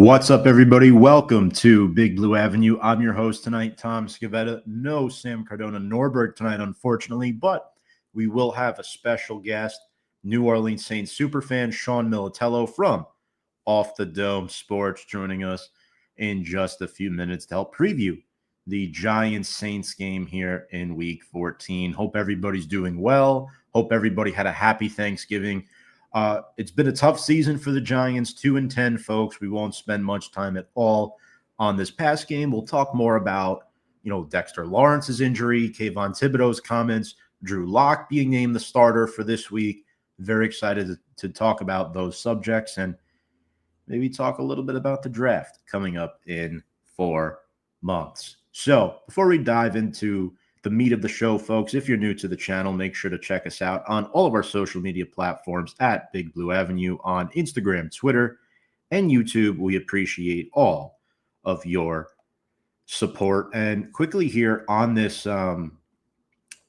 What's up, everybody? Welcome to Big Blue Avenue. I'm your host tonight, Tom Scavetta. No Sam Cardona Norberg tonight, unfortunately, but we will have a special guest, New Orleans Saints Superfan Sean Militello from Off the Dome Sports, joining us in just a few minutes to help preview the Giants-Saints game here in Week 14. Hope everybody's doing well. Hope everybody had a happy Thanksgiving. It's been a tough season for the Giants, 2-10, folks. We won't spend much time at all on this past game. We'll talk more about, Dexter Lawrence's injury, Kayvon Thibodeaux's comments, Drew Lock being named the starter for this week. Very excited to talk about those subjects and maybe talk a little bit about the draft coming up in 4 months. So before we dive into the meat of the show, folks, if you're new to the channel, make sure to check us out on all of our social media platforms at Big Blue Avenue on Instagram, Twitter, and YouTube. We appreciate all of your support. And quickly here on this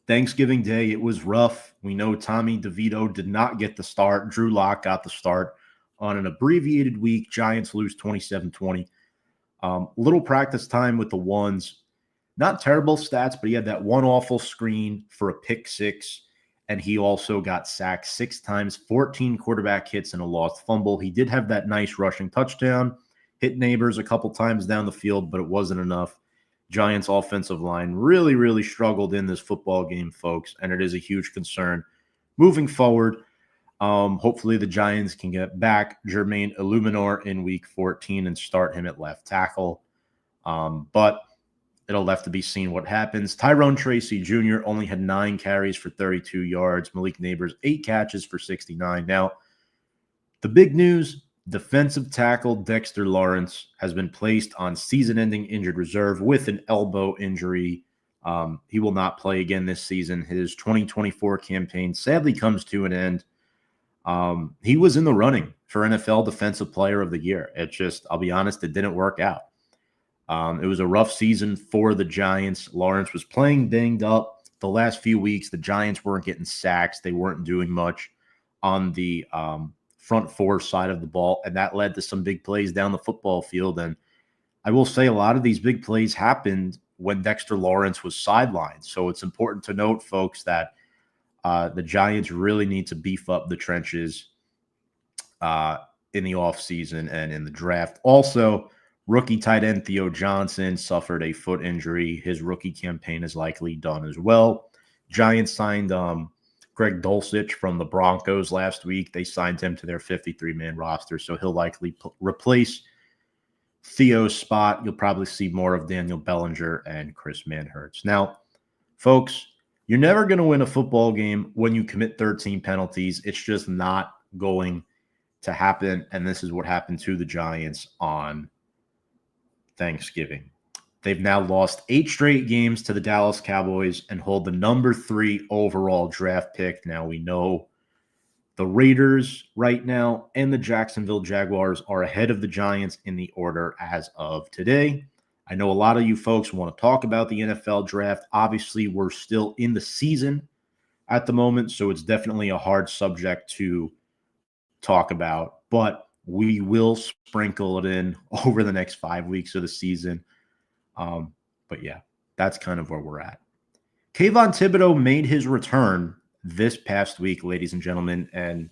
Thanksgiving Day, it was rough. We know Tommy DeVito did not get the start. Drew Lock got the start on an abbreviated week. Giants lose 27-20. Little practice time with the ones. Not terrible stats, but he had that one awful screen for a pick six, and he also got sacked 6 times, 14 quarterback hits, and a lost fumble. He did have that nice rushing touchdown, hit Neighbors a couple times down the field, but it wasn't enough. Giants' offensive line really, really struggled in this football game, folks, and it is a huge concern moving forward. Hopefully the Giants can get back Jermaine Illuminor in Week 14 and start him at left tackle. But it'll have to be seen what happens. Tyrone Tracy Jr. only had 9 carries for 32 yards. Malik Neighbors, 8 catches for 69. Now, the big news, defensive tackle Dexter Lawrence has been placed on season-ending injured reserve with an elbow injury. He will not play again this season. His 2024 campaign sadly comes to an end. He was in the running for NFL Defensive Player of the Year. I'll be honest, it didn't work out. It was a rough season for the Giants. Lawrence was playing banged up the last few weeks. The Giants weren't getting sacks. They weren't doing much on the front 4 side of the ball, and that led to some big plays down the football field. And I will say a lot of these big plays happened when Dexter Lawrence was sidelined. So it's important to note, folks, that the Giants really need to beef up the trenches in the offseason and in the draft. Also, rookie tight end Theo Johnson suffered a foot injury. His rookie campaign is likely done as well. Giants signed Greg Dulcich from the Broncos last week. They signed him to their 53-man roster, so he'll likely replace Theo's spot. You'll probably see more of Daniel Bellinger and Chris Manhertz. Now, folks, you're never going to win a football game when you commit 13 penalties. It's just not going to happen, and this is what happened to the Giants on Thanksgiving. They've now lost 8 straight games to the Dallas Cowboys and hold the number 3 overall draft pick. Now we know the Raiders right now and the Jacksonville Jaguars are ahead of the Giants in the order as of today. I know a lot of you folks want to talk about the NFL draft. Obviously, we're still in the season at the moment, so it's definitely a hard subject to talk about, but we will sprinkle it in over the next 5 weeks of the season. But yeah, that's kind of where we're at. Kayvon Thibodeaux made his return this past week, ladies and gentlemen. And,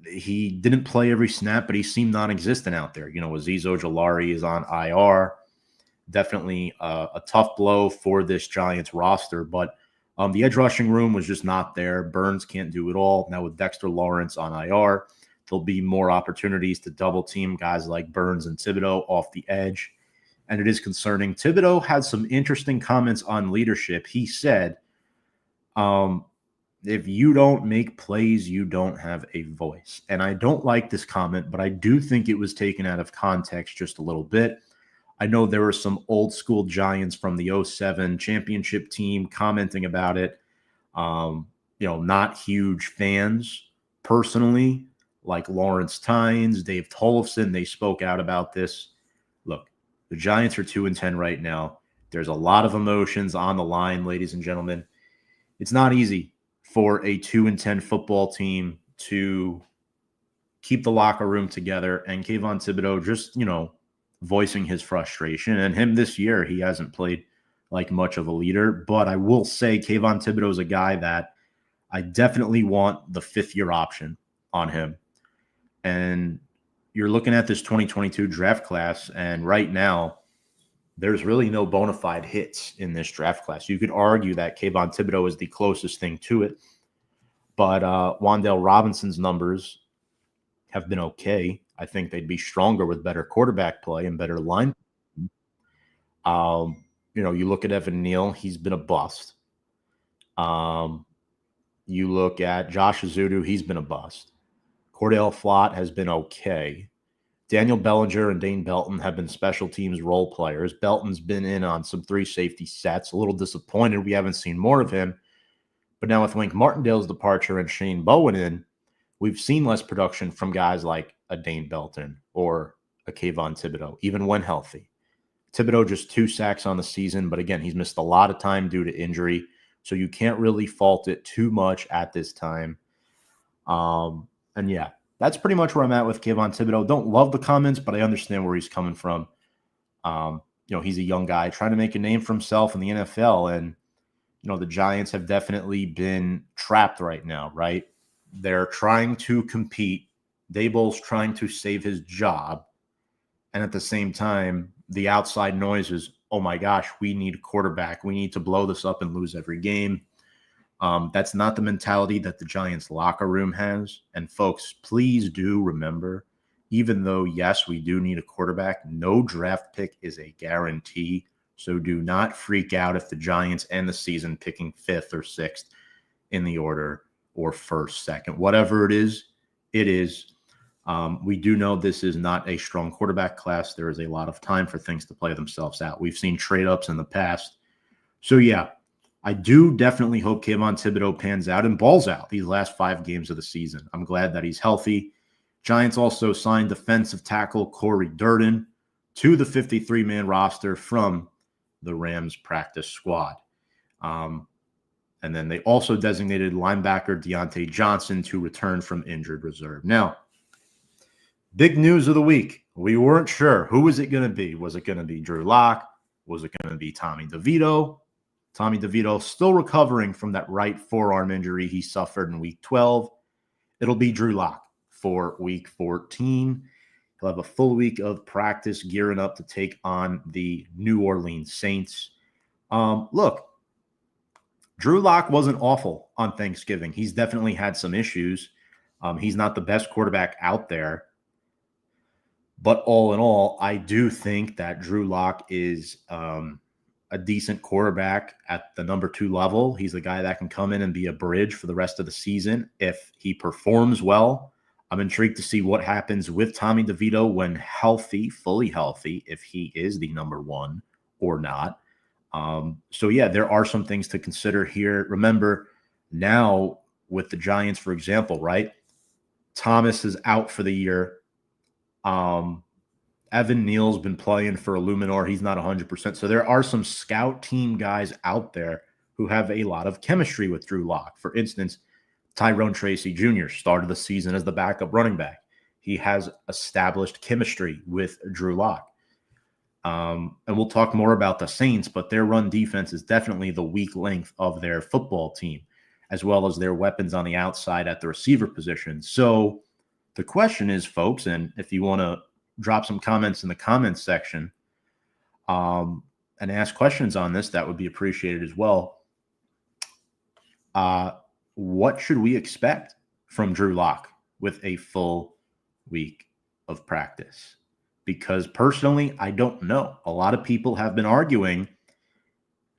he didn't play every snap, but he seemed non-existent out there. Azeez Ojulari is on IR. Definitely a tough blow for this Giants roster, but the edge rushing room was just not there. Burns can't do it all. Now with Dexter Lawrence on IR, there'll be more opportunities to double team guys like Burns and Thibodeaux off the edge. And it is concerning. Thibodeaux had some interesting comments on leadership. He said, if you don't make plays, you don't have a voice. And I don't like this comment, but I do think it was taken out of context just a little bit. I know there were some old school Giants from the 07 championship team commenting about it. Not huge fans personally, like Lawrence Tynes, Dave Tollefson. They spoke out about this. Look, the Giants are 2-10 right now. There's a lot of emotions on the line, ladies and gentlemen. It's not easy for a 2-10 football team to keep the locker room together, and Kayvon Thibodeau just, voicing his frustration. And him this year, he hasn't played like much of a leader. But I will say Kayvon Thibodeau is a guy that I definitely want the fifth-year option on him. And you're looking at this 2022 draft class, and right now, there's really no bona fide hits in this draft class. You could argue that Kayvon Thibodeau is the closest thing to it, but Wan'Dale Robinson's numbers have been okay. I think they'd be stronger with better quarterback play and better line. You look at Evan Neal, he's been a bust. You look at Josh Azudu, he's been a bust. Cordell Flott has been okay. Daniel Bellinger and Dane Belton have been special teams role players. Belton's been in on some 3 safety sets. A little disappointed we haven't seen more of him. But now with Wink Martindale's departure and Shane Bowen in, we've seen less production from guys like a Dane Belton or a Kayvon Thibodeau, even when healthy. Thibodeau just 2 sacks on the season, but again, he's missed a lot of time due to injury, so you can't really fault it too much at this time. And yeah, that's pretty much where I'm at with Kayvon Thibodeau. Don't love the comments, but I understand where he's coming from. He's a young guy trying to make a name for himself in the NFL, and the Giants have definitely been trapped right now, right? They're trying to compete. Daboll's trying to save his job, and at the same time, the outside noise is, oh my gosh, we need a quarterback. We need to blow this up and lose every game. That's not the mentality that the Giants locker room has. And folks, please do remember, even though, yes, we do need a quarterback, no draft pick is a guarantee. So do not freak out if the Giants end the season picking 5th or 6th in the order, or 1st, 2nd, whatever it is, it is. We do know this is not a strong quarterback class. There is a lot of time for things to play themselves out. We've seen trade-ups in the past. So yeah, I do definitely hope Kayvon Thibodeau pans out and balls out these last 5 games of the season. I'm glad that he's healthy. Giants also signed defensive tackle Corey Durden to the 53-man roster from the Rams practice squad. And then they also designated linebacker Deontay Johnson to return from injured reserve. Now, big news of the week. We weren't sure. Who was it going to be? Was it going to be Drew Lock? Was it going to be Tommy DeVito? Tommy DeVito still recovering from that right forearm injury he suffered in week 12. It'll be Drew Lock for week 14. He'll have a full week of practice gearing up to take on the New Orleans Saints. Look, Drew Lock wasn't awful on Thanksgiving. He's definitely had some issues. He's not the best quarterback out there. But all in all, I do think that Drew Lock is a decent quarterback at the number 2 level. He's a guy that can come in and be a bridge for the rest of the season if he performs well. I'm intrigued to see what happens with Tommy DeVito when healthy, fully healthy, if he is the number 1 or not. So yeah, there are some things to consider here. Remember, now with the Giants, for example, right? Thomas is out for the year. Evan Neal's been playing for Illuminor. He's not 100%. So there are some scout team guys out there who have a lot of chemistry with Drew Lock. For instance, Tyrone Tracy Jr. started the season as the backup running back. He has established chemistry with Drew Lock. And we'll talk more about the Saints, but their run defense is definitely the weak link of their football team, as well as their weapons on the outside at the receiver position. So the question is, folks, and if you want to drop some comments in the comments section and ask questions on this, that would be appreciated as well. What should we expect from Drew Lock with a full week of practice? Because personally, I don't know. A lot of people have been arguing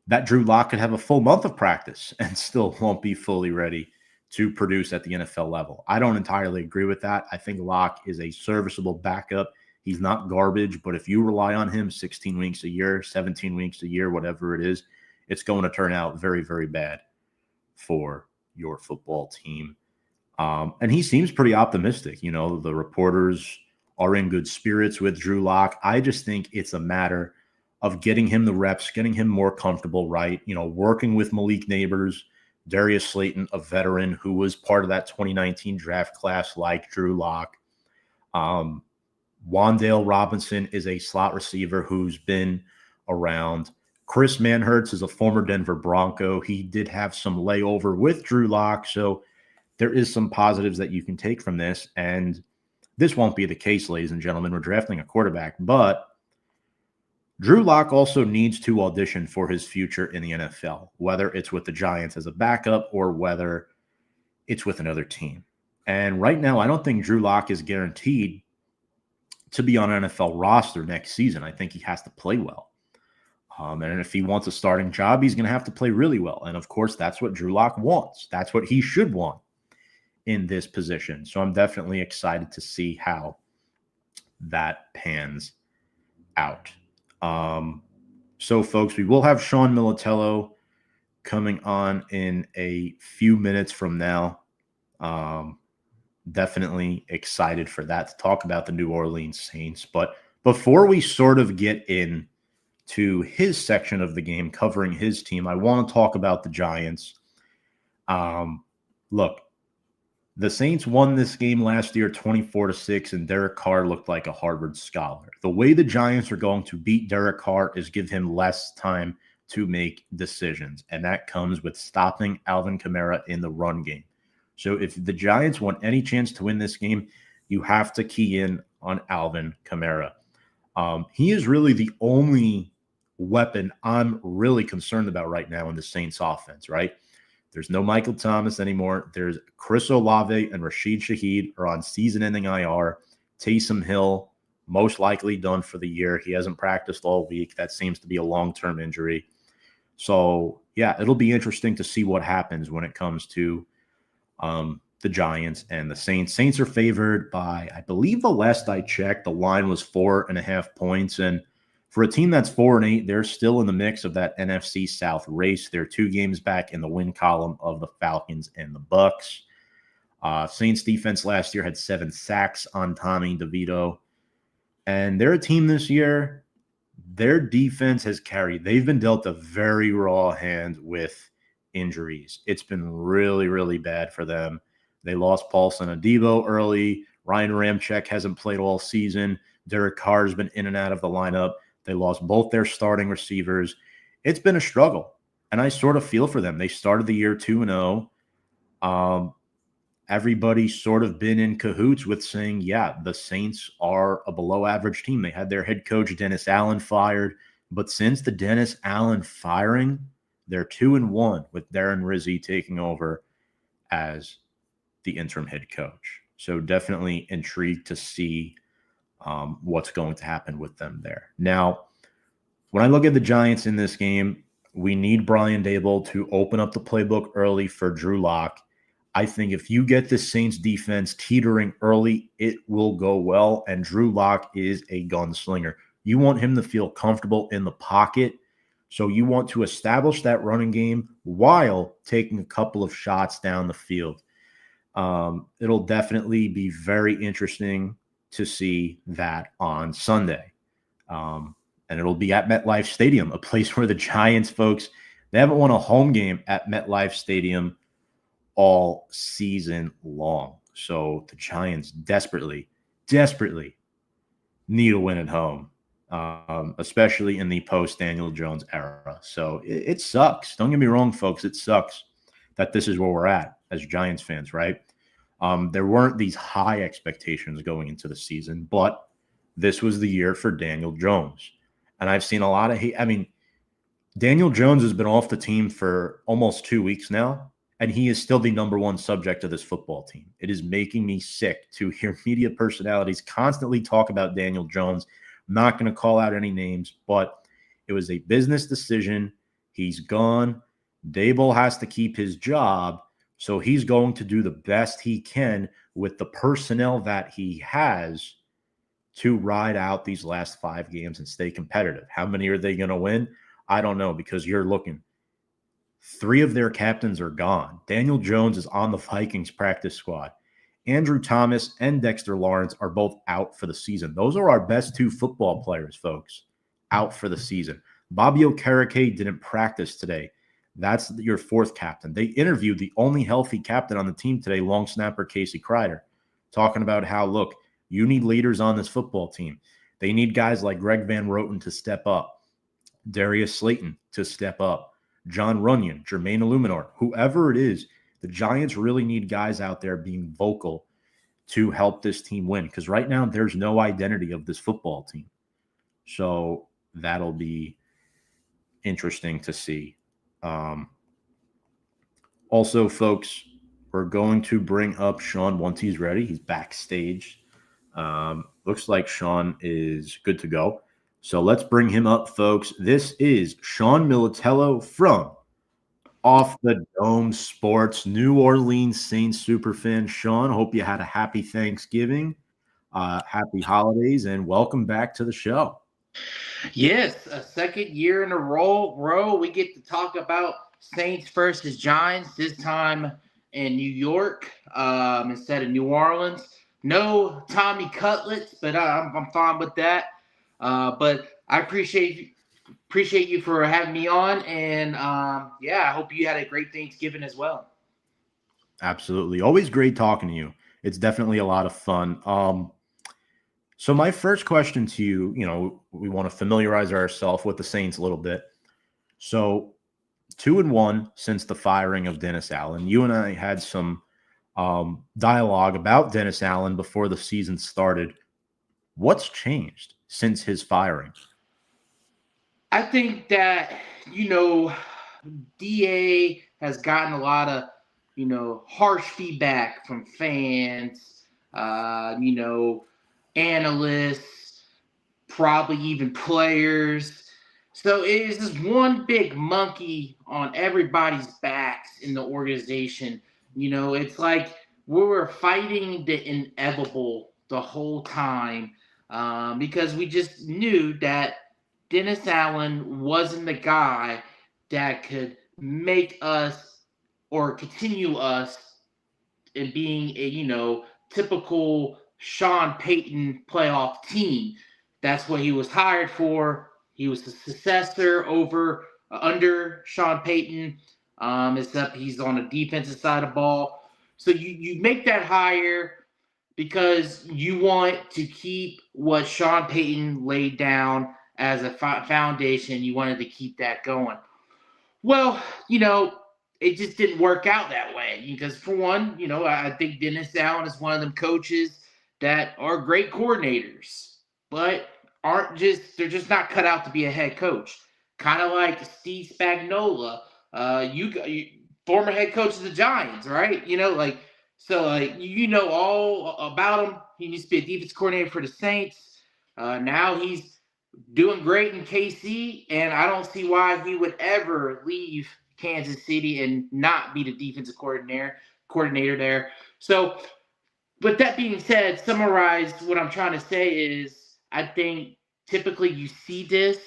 that Drew Lock could have a full month of practice and still won't be fully ready to produce at the NFL level. I don't entirely agree with that. I think Lock is a serviceable backup. He's not garbage, but if you rely on him 16 weeks a year, 17 weeks a year, whatever it is, it's going to turn out very, very bad for your football team. And he seems pretty optimistic. You know, the reporters are in good spirits with Drew Lock. I just think it's a matter of getting him the reps, getting him more comfortable, right? You know, working with Malik Neighbors, Darius Slayton, a veteran who was part of that 2019 draft class like Drew Lock. Um, Wan'Dale Robinson is a slot receiver who's been around. Chris Manhertz is a former Denver Bronco. He did have some layover with Drew Lock, so there is some positives that you can take from this. And this won't be the case, ladies and gentlemen. We're drafting a quarterback, but Drew Lock also needs to audition for his future in the NFL, whether it's with the Giants as a backup or whether it's with another team. And right now, I don't think Drew Lock is guaranteed to be on an NFL roster next season. I think he has to play well. And if he wants a starting job, he's going to have to play really well. And of course, that's what Drew Lock wants. That's what he should want in this position. So I'm definitely excited to see how that pans out. So, folks, we will have Sean Militello coming on in a few minutes from now. Definitely excited for that, to talk about the New Orleans Saints. But before we sort of get in to his section of the game covering his team, I want to talk about the Giants. Look, the Saints won this game last year 24-6, and Derek Carr looked like a Harvard scholar. The way the Giants are going to beat Derek Carr is give him less time to make decisions, and that comes with stopping Alvin Kamara in the run game. So if the Giants want any chance to win this game, you have to key in on Alvin Kamara. He is really the only weapon I'm really concerned about right now in the Saints offense, right? There's no Michael Thomas anymore. There's Chris Olave and Rashid Shaheed are on season-ending IR. Taysom Hill, most likely done for the year. He hasn't practiced all week. That seems to be a long-term injury. So, yeah, it'll be interesting to see what happens when it comes to the Giants and the Saints. Saints are favored by, I believe the last I checked, the line was 4.5 points. And for a team that's 4-8, they're still in the mix of that NFC South race. They're 2 games back in the win column of the Falcons and the Bucks. Saints defense last year had 7 sacks on Tommy DeVito. And they're a team this year, their defense has carried. They've been dealt a very raw hand with injuries. It's been really, really bad for them. They lost Paulson Adebo early. Ryan Ramczyk hasn't played all season. Derek Carr's been in and out of the lineup. They lost both their starting receivers. It's been a struggle, and I sort of feel for them. They started the year 2-0. Everybody's sort of been in cahoots with saying, yeah, the Saints are a below-average team. They had their head coach, Dennis Allen, fired. But since the Dennis Allen firing, they're 2-1 with Darren Rizzi taking over as the interim head coach. So definitely intrigued to see what's going to happen with them there. Now, when I look at the Giants in this game, we need Brian Daboll to open up the playbook early for Drew Lock. I think if you get the Saints defense teetering early, it will go well, and Drew Lock is a gunslinger. You want him to feel comfortable in the pocket, so you want to establish that running game while taking a couple of shots down the field. It'll definitely be very interesting to see that on Sunday. And it'll be at MetLife Stadium, a place where the Giants, folks, they haven't won a home game at MetLife Stadium all season long. So the Giants desperately need a win at home, especially in the post-Daniel Jones era. So it sucks. Don't get me wrong, folks. It sucks that this is where we're at as Giants fans, right? There weren't these high expectations going into the season, but this was the year for Daniel Jones. And I've seen a lot of hate. I mean, Daniel Jones has been off the team for almost 2 weeks now, and he is still the number one subject of this football team. It is making me sick to hear media personalities constantly talk about Daniel Jones. I'm not going to call out any names, but it was a business decision. He's gone. Daboll has to keep his job, so he's going to do the best he can with the personnel that he has to ride out these last 5 games and stay competitive. How many are they going to win? I don't know, because you're looking. 3 of their captains are gone. Daniel Jones is on the Vikings practice squad. Andrew Thomas and Dexter Lawrence are both out for the season. Those are our best 2 football players, folks, out for the season. Bobby Okereke didn't practice today. That's your 4th captain. They interviewed the only healthy captain on the team today, long snapper Casey Kreider, talking about how, look, You need leaders on this football team. They need guys like Greg Van Roten to step up, Darius Slayton to step up, John Runyon, Jermaine Illuminor, whoever it is. The Giants really need guys out there being vocal to help this team win, because right now there's no identity of this football team. So that'll be interesting to see. Also, folks, we're going to bring up Sean once he's ready. He's backstage. Looks like Sean is good to go. So let's bring him up, folks. This is Sean Militello from Off the Dome Sports, New Orleans Saints Superfan. Sean, hope you had a happy Thanksgiving, happy holidays, and welcome back to the show. Yes, a second year in a row, we get to talk about Saints versus Giants, this time in New York instead of New Orleans. No Tommy Cutlets, but I'm fine with that. But I appreciate you for having me on, and I hope you had a great Thanksgiving as well. Absolutely. Always great talking to you. It's definitely a lot of fun. So my first question to you, we want to familiarize ourselves with the Saints a little bit. So 2-1 since the firing of Dennis Allen. You and I had some dialogue about Dennis Allen before the season started. What's changed since his firing? I think that, DA has gotten a lot of, harsh feedback from fans, analysts, probably even players. So it is this one big monkey on everybody's backs in the organization. It's like we were fighting the inevitable the whole time because we just knew that Dennis Allen wasn't the guy that could make us or continue us in being a, typical Sean Payton playoff team. That's what he was hired for. He was the successor under Sean Payton, except he's on the defensive side of the ball. So you make that hire because you want to keep what Sean Payton laid down as a foundation. You wanted to keep that going. Well, it just didn't work out that way because, for one, I think Dennis Allen is one of them coaches that are great coordinators, but they're just not cut out to be a head coach. Kind of like Steve Spagnuolo, you former head coach of the Giants, right? All about him. He used to be a defense coordinator for the Saints. Now he's doing great in KC, and I don't see why he would ever leave Kansas City and not be the defensive coordinator there. So, with that being said, summarize what I'm trying to say is I think typically you see this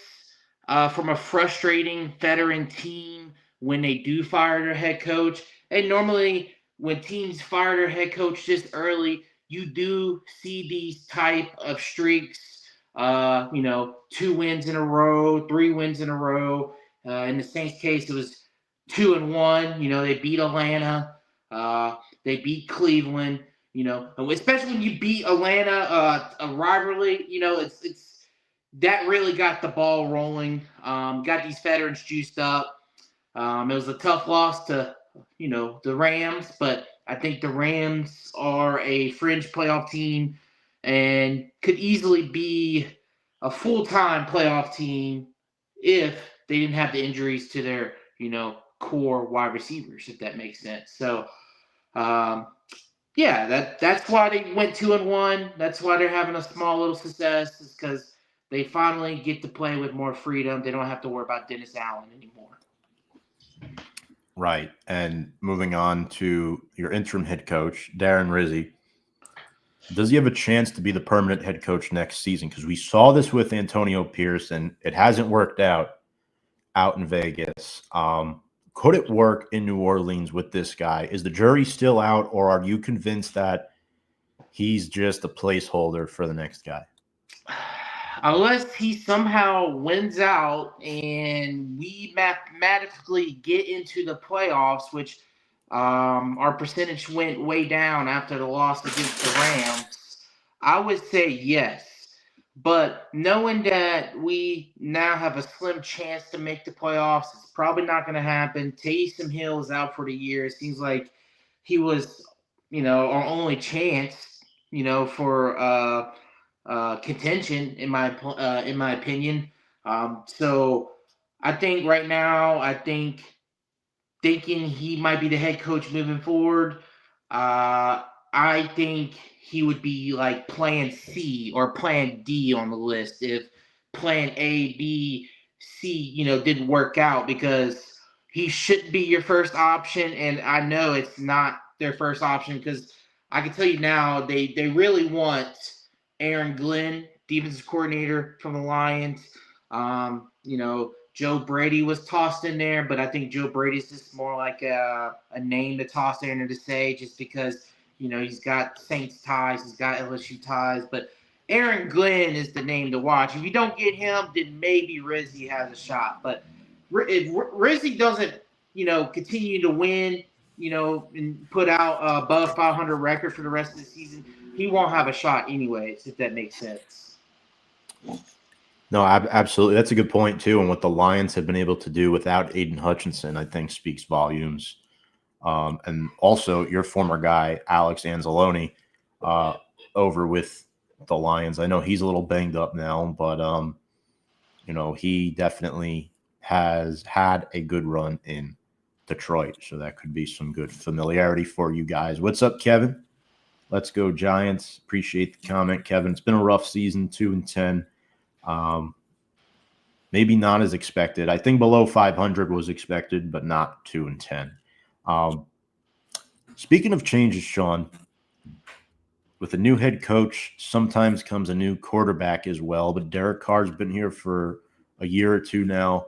from a frustrating veteran team when they do fire their head coach. And normally when teams fire their head coach this early, you do see these type of streaks. 2 wins in a row, 3 wins in a row. In the Saints case, it was 2-1. They beat Atlanta. They beat Cleveland. Especially when you beat Atlanta, a rivalry. It's that really got the ball rolling. Got these veterans juiced up. It was a tough loss to the Rams, but I think the Rams are a fringe playoff team and could easily be a full-time playoff team if they didn't have the injuries to their, core wide receivers, if that makes sense. So, that's why they went 2-1. That's why they're having a small little success, is because they finally get to play with more freedom. They don't have to worry about Dennis Allen anymore. Right. And moving on to your interim head coach, Darren Rizzi. Does he have a chance to be the permanent head coach next season? Because we saw this with Antonio Pierce, and it hasn't worked out in Vegas. Could it work in New Orleans with this guy? Is the jury still out, or are you convinced that he's just a placeholder for the next guy? Unless he somehow wins out and we mathematically get into the playoffs, which our percentage went way down after the loss against the Rams, I would say yes. But knowing that we now have a slim chance to make the playoffs, it's probably not going to happen. Taysom Hill is out for the year. It seems like he was, our only chance, for contention in my opinion. So I think right now, thinking he might be the head coach moving forward. I think he would be like plan C or plan D on the list if plan A, B, C, didn't work out, because he shouldn't be your first option. And I know it's not their first option, because I can tell you now they really want Aaron Glenn, defensive coordinator from the Lions. Joe Brady was tossed in there, but I think Joe Brady's just more like a name to toss in there to say, just because, he's got Saints ties, he's got LSU ties. But Aaron Glenn is the name to watch. If you don't get him, then maybe Rizzi has a shot. But if Rizzi doesn't, continue to win, and put out above 500 record for the rest of the season, he won't have a shot anyways, if that makes sense. No, absolutely. That's a good point, too. And what the Lions have been able to do without Aiden Hutchinson, I think, speaks volumes. And also your former guy, Alex Anzalone, over with the Lions. I know he's a little banged up now, but, he definitely has had a good run in Detroit. So that could be some good familiarity for you guys. What's up, Kevin? Let's go Giants. Appreciate the comment, Kevin. It's been a rough season, 2-10. Maybe not as expected. I think below 500 was expected, but not 2-10. Speaking of changes, Sean, with a new head coach, sometimes comes a new quarterback as well. But Derek Carr's been here for a year or two now.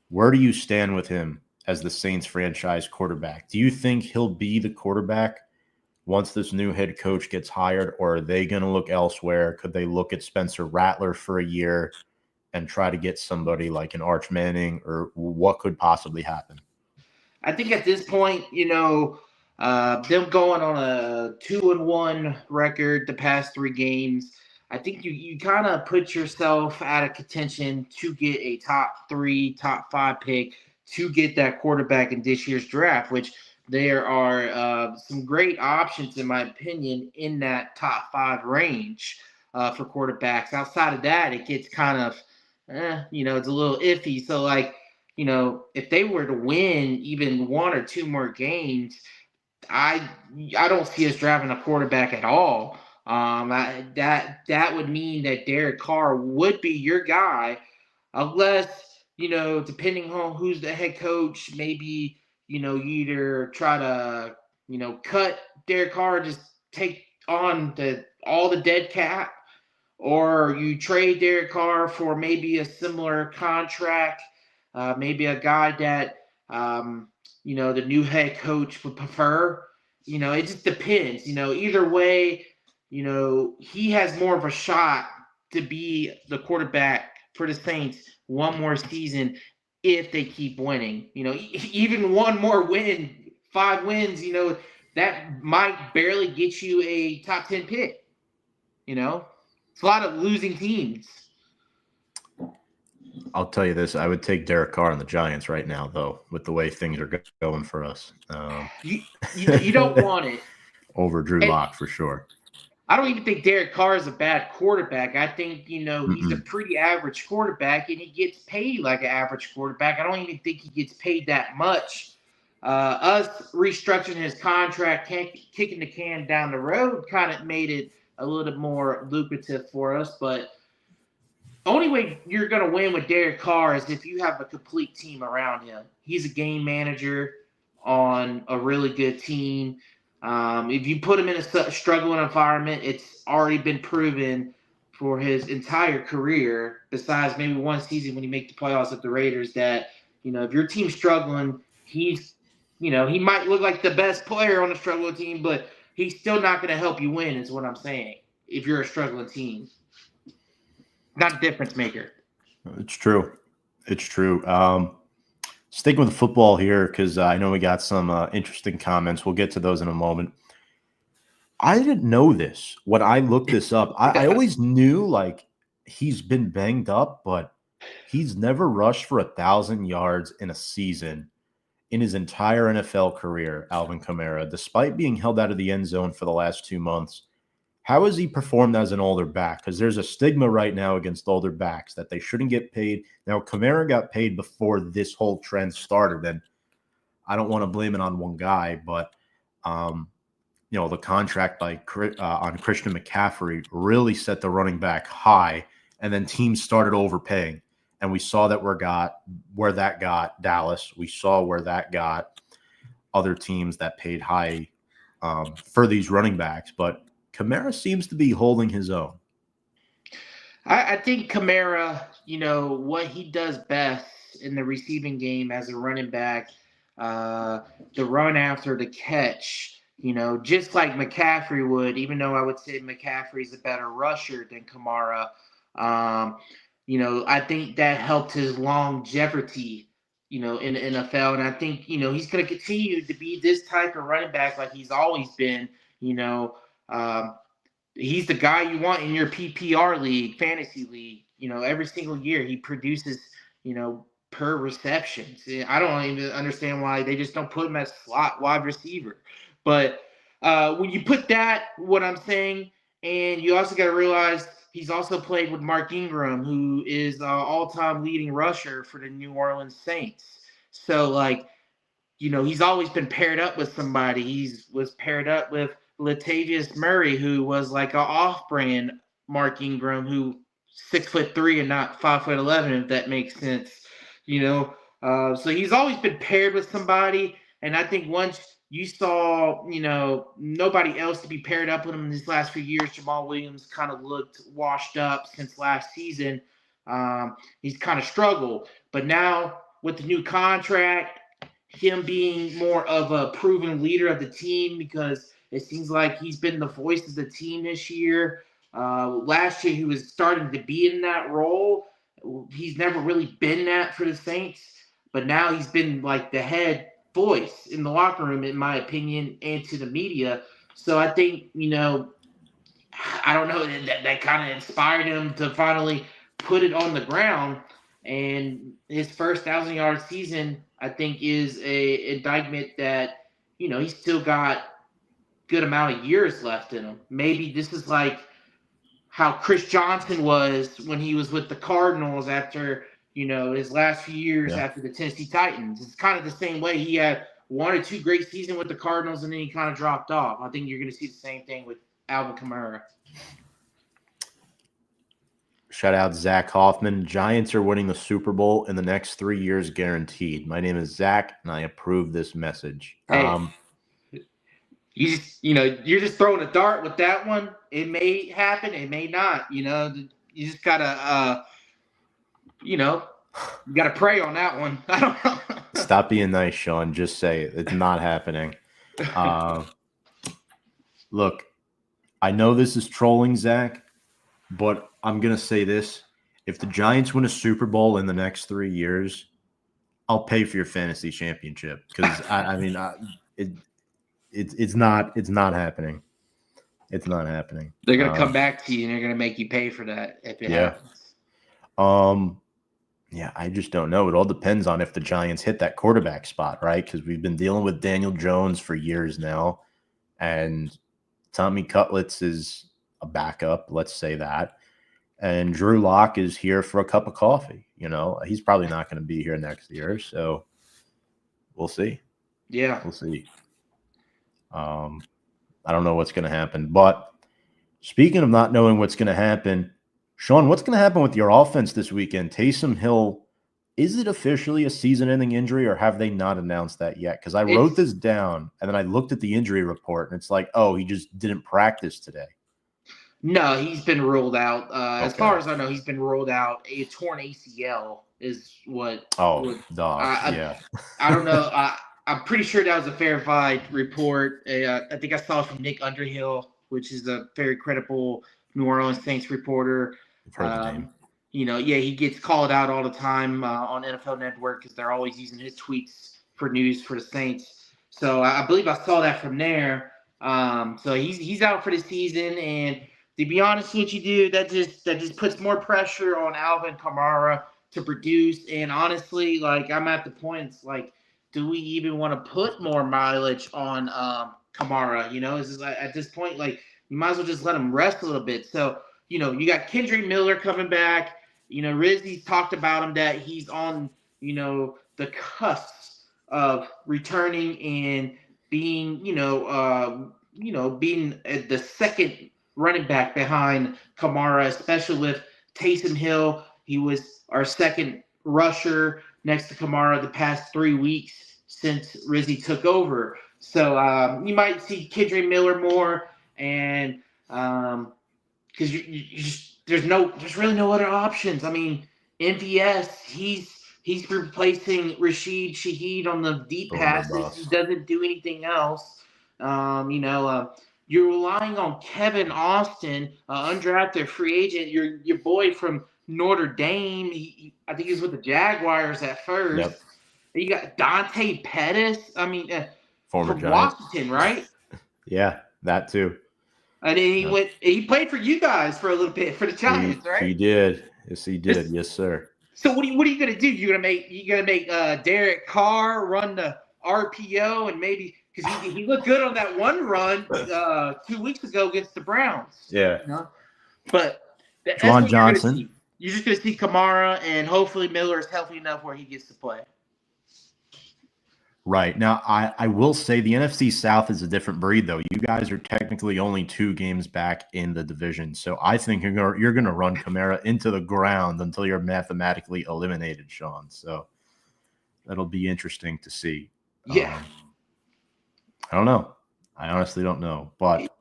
Where do you stand with him as the Saints franchise quarterback? Do you think he'll be the quarterback once this new head coach gets hired, or are they going to look elsewhere? Could they look at Spencer Rattler for a year and try to get somebody like an Arch Manning, or what could possibly happen? I think at this point, them going on a 2-1 record the past 3 games, I think you kind of put yourself out of contention to get a top 3, top 5 pick to get that quarterback in this year's draft, which there are some great options, in my opinion, in that top 5 range for quarterbacks. Outside of that, it gets kind of, it's a little iffy. So, if they were to win even 1 or 2 more games, I don't see us drafting a quarterback at all. That would mean that Derek Carr would be your guy, unless, depending on who's the head coach, maybe, you either try to, cut Derek Carr, just take on all the dead cap, or you trade Derek Carr for maybe a similar contract, maybe a guy that, the new head coach would prefer. It just depends. Either way, he has more of a shot to be the quarterback for the Saints one more season if they keep winning. Even one more win, 5 wins, that might barely get you a top 10 pick. It's a lot of losing teams. I'll tell you this. I would take Derek Carr and the Giants right now, though, with the way things are going for us. You don't want it. Over Drew Lock, for sure. I don't even think Derek Carr is a bad quarterback. I think, he's a pretty average quarterback, and he gets paid like an average quarterback. I don't even think he gets paid that much. Us restructuring his contract, kicking the can down the road, kind of made it a little more lucrative for us. But the only way you're going to win with Derek Carr is if you have a complete team around him. He's a game manager on a really good team. If you put him in a struggling environment, it's already been proven for his entire career, besides maybe one season when he made the playoffs with the Raiders, that, if your team's struggling, he's, he might look like the best player on the struggling team, but he's still not going to help you win, is what I'm saying, if you're a struggling team. Not a difference maker. It's true. It's true. Sticking with football here, because I know we got some interesting comments. We'll get to those in a moment. I didn't know this when I looked this up. I always knew like he's been banged up, but he's never rushed for 1,000 yards in a season in his entire NFL career, Alvin Kamara, despite being held out of the end zone for the last 2 months. How has he performed as an older back? Because there's a stigma right now against older backs that they shouldn't get paid. Now, Kamara got paid before this whole trend started, and I don't want to blame it on one guy, but the contract on Christian McCaffrey really set the running back high, and then teams started overpaying. And we saw that where that got Dallas. We saw where that got other teams that paid high for these running backs. But Kamara seems to be holding his own. I think Kamara, what he does best in the receiving game as a running back, the run after the catch, just like McCaffrey would, even though I would say McCaffrey's a better rusher than Kamara. I think that helped his longevity, in the NFL. And I think, he's going to continue to be this type of running back like he's always been, he's the guy you want in your PPR league, fantasy league. Every single year he produces, per reception. See, I don't even understand why they just don't put him as slot wide receiver. But when you put that, what I'm saying, and you also got to realize he's also played with Mark Ingram, who is all-time leading rusher for the New Orleans Saints. So, he's always been paired up with somebody. He was paired up with Latavius Murray, who was like an off-brand Mark Ingram, who 6'3" and not 5'11", if that makes sense. So he's always been paired with somebody, and I think once you saw, nobody else to be paired up with him in these last few years, Jamal Williams kind of looked washed up since last season. He's kind of struggled, but now with the new contract, him being more of a proven leader of the team, because it seems like he's been the voice of the team this year. Last year, he was starting to be in that role. He's never really been that for the Saints, but now he's been like the head voice in the locker room, in my opinion, and to the media. So I think, I don't know, that kind of inspired him to finally put it on the ground. And his first 1,000-yard season, I think, is a indictment that, he's still got good amount of years left in him. Maybe this is like how Chris Johnson was when he was with the Cardinals after, his last few years after the Tennessee Titans. It's kind of the same way. He had 1 or 2 great seasons with the Cardinals, and then he kind of dropped off. I think you're going to see the same thing with Alvin Kamara. Shout out Zach Hoffman. Giants are winning the Super Bowl in the next 3 years, guaranteed. My name is Zach, and I approve this message. Hey, you're just throwing a dart with that one. It may happen, it may not. You just gotta, you gotta pray on that one. I don't know. Stop being nice, Sean. Just say it. It's not happening. Look, I know this is trolling, Zach, but I'm going to say this. If the Giants win a Super Bowl in the next 3 years, I'll pay for your fantasy championship, because it's not happening. It's not happening. They're going to come back to you, and they're going to make you pay for that if it happens. Yeah, I just don't know. It all depends on if the Giants hit that quarterback spot, right? Because we've been dealing with Daniel Jones for years now, and Tommy Cutlets is a backup, let's say that. And Drew Lock is here for a cup of coffee. He's probably not going to be here next year, so we'll see. Yeah, we'll see. I don't know what's going to happen. But speaking of not knowing what's going to happen, Sean, what's going to happen with your offense this weekend? Taysom Hill, is it officially a season-ending injury, or have they not announced that yet? Because I wrote this down, and then I looked at the injury report, and it's like, oh, he just didn't practice today. No, he's been ruled out. As far as I know, he's been ruled out. A torn ACL is what. Oh, yeah. I don't know. I'm pretty sure that was a verified report. I think I saw it from Nick Underhill, which is a very credible New Orleans Saints reporter. I've heard the name. He gets called out all the time on NFL Network because they're always using his tweets for news for the Saints. So I believe I saw that from there. So he's out for the season, and to be honest with you, dude, that just puts more pressure on Alvin Kamara to produce. And honestly, like I'm at the point, it's like, do we even want to put more mileage on Kamara? You know, at this point, like you might as well just let him rest a little bit. So you got Kendrick Miller coming back. Rizzy's talked about him that he's on the cusp of returning and being being the second running back behind Kamara, especially with Taysom Hill. He was our second rusher next to Kamara the past 3 weeks since Rizzy took over. So you might see Kendrick Miller more, and because there's really no other options. I mean, MVS, he's replacing Rashid Shaheed on the deep passes. He doesn't do anything else. You're relying on Kevin Austin, undrafted free agent. Your boy from Notre Dame. I think he was with the Jaguars at first. Yep. You got Dante Pettis. I mean, former from Giant. Washington, right? Yeah, that too. And then he played for you guys for a little bit for the Giants, right? He did. Yes, he did. Yes, sir. So what are you gonna do? You gonna make Derek Carr run the RPO and maybe because he looked good on that one run 2 weeks ago against the Browns. Yeah. But Juwan Johnson. You're just gonna see Kamara, and hopefully Miller is healthy enough where he gets to play. Right. Now, I will say the NFC South is a different breed, though. You guys are technically only 2 games back in the division. So I think you're going to run Kamara into the ground until you're mathematically eliminated, Sean. So that'll be interesting to see. Yeah. I don't know. I honestly don't know. But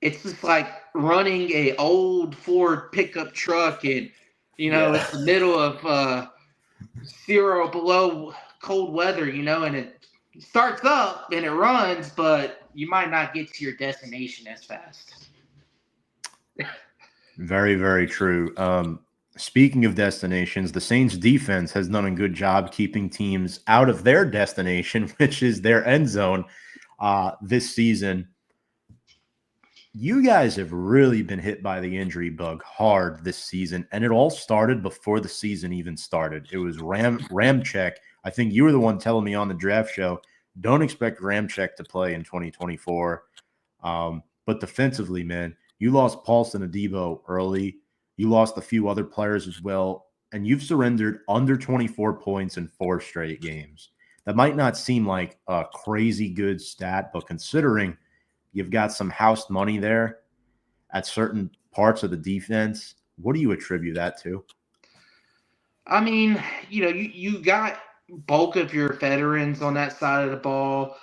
it's just like running a old Ford pickup truck and, it's the middle of 0 below cold weather, and it starts up and it runs, but you might not get to your destination as fast. Very, very true. Speaking of destinations, the Saints defense has done a good job keeping teams out of their destination, which is their end zone this season. You guys have really been hit by the injury bug hard this season, and it all started before the season even started. It was Ramczyk. I think you were the one telling me on the draft show, don't expect Ramczyk to play in 2024. But defensively, man, you lost Paulson Adebo early. You lost a few other players as well, and you've surrendered under 24 points in 4 straight games. That might not seem like a crazy good stat, but considering you've got some house money there at certain parts of the defense, what do you attribute that to? I mean, you got bulk of your veterans on that side of the ball.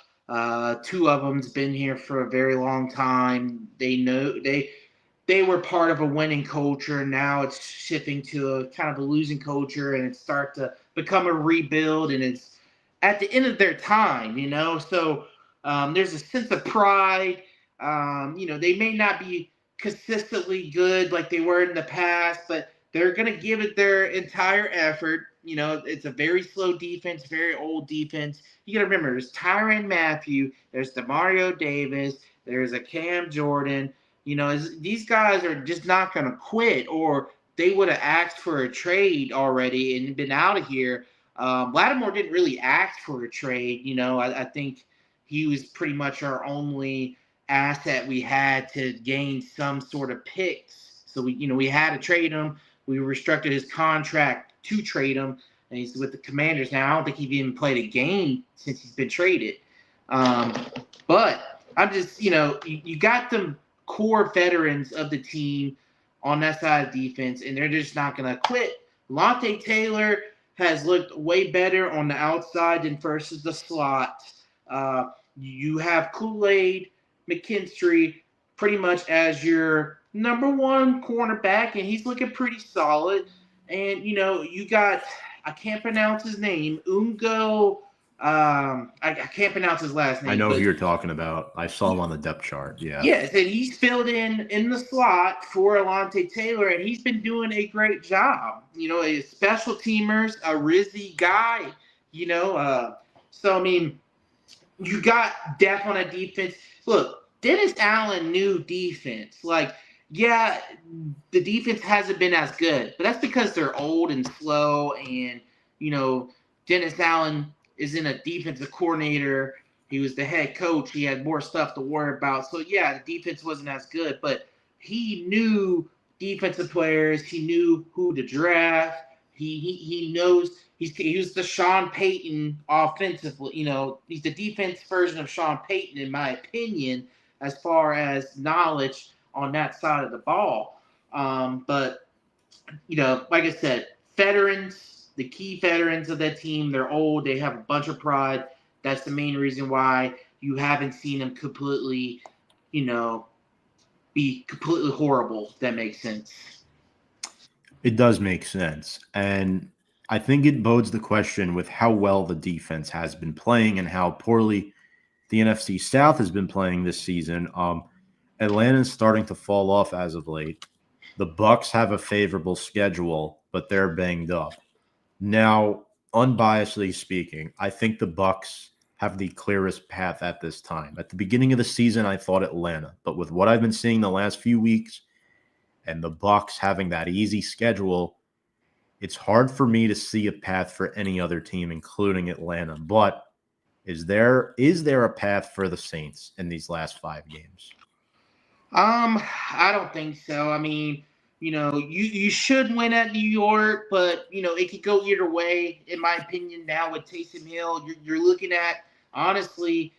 2 of them's been here for a very long time. They know they were part of a winning culture. Now it's shifting to a kind of a losing culture, and it's start to become a rebuild, and it's at the end of their time, So there's a sense of pride. They may not be consistently good like they were in the past, but they're going to give it their entire effort. It's a very slow defense, very old defense. You got to remember, there's Tyrann Mathieu, there's Demario Davis, there's a Cam Jordan. These guys are just not going to quit, or they would have asked for a trade already and been out of here. Lattimore didn't really ask for a trade. I think he was pretty much our only asset we had to gain some sort of picks. So we had to trade him. We restricted his contract to trade him, and he's with the Commanders now. I don't think he's even played a game since he's been traded. But I'm just, you got them core veterans of the team on that side of defense, and they're just not going to quit. Lante Taylor has looked way better on the outside than versus the slot. You have Kool-Aid McKinstry pretty much as your number 1 cornerback, and he's looking pretty solid. And, you got, I can't pronounce his name, Ungo. I can't pronounce his last name. I know who you're talking about. I saw him on the depth chart. Yeah. Yes, and he's filled in the slot for Alante Taylor, and he's been doing a great job. A special teamers, a Rizzy guy. So I mean, you got depth on a defense. Look, Dennis Allen knew defense. Like, yeah, the defense hasn't been as good, but that's because they're old and slow. And, Dennis Allen isn't a defensive coordinator. He was the head coach. He had more stuff to worry about. So, yeah, the defense wasn't as good, but he knew defensive players. He knew who to draft. He knows he was the Sean Payton offensively. He's the defense version of Sean Payton, in my opinion, as far as knowledge on that side of the ball. But like I said, veterans, the key veterans of that team, they're old. They have a bunch of pride. That's the main reason why you haven't seen them completely, be completely horrible, if that makes sense. It does make sense. And I think it bodes the question with how well the defense has been playing and how poorly the NFC South has been playing this season. Atlanta's starting to fall off as of late. The Bucs have a favorable schedule, but they're banged up. Now, unbiasedly speaking, I think the Bucs have the clearest path at this time. At the beginning of the season, I thought Atlanta, but with what I've been seeing the last few weeks and the Bucs having that easy schedule, it's hard for me to see a path for any other team, including Atlanta. But is there a path for the Saints in these last 5 games? I don't think so. I mean, you should win at New York, but it could go either way, in my opinion. Now with Taysom Hill, you're looking at, honestly,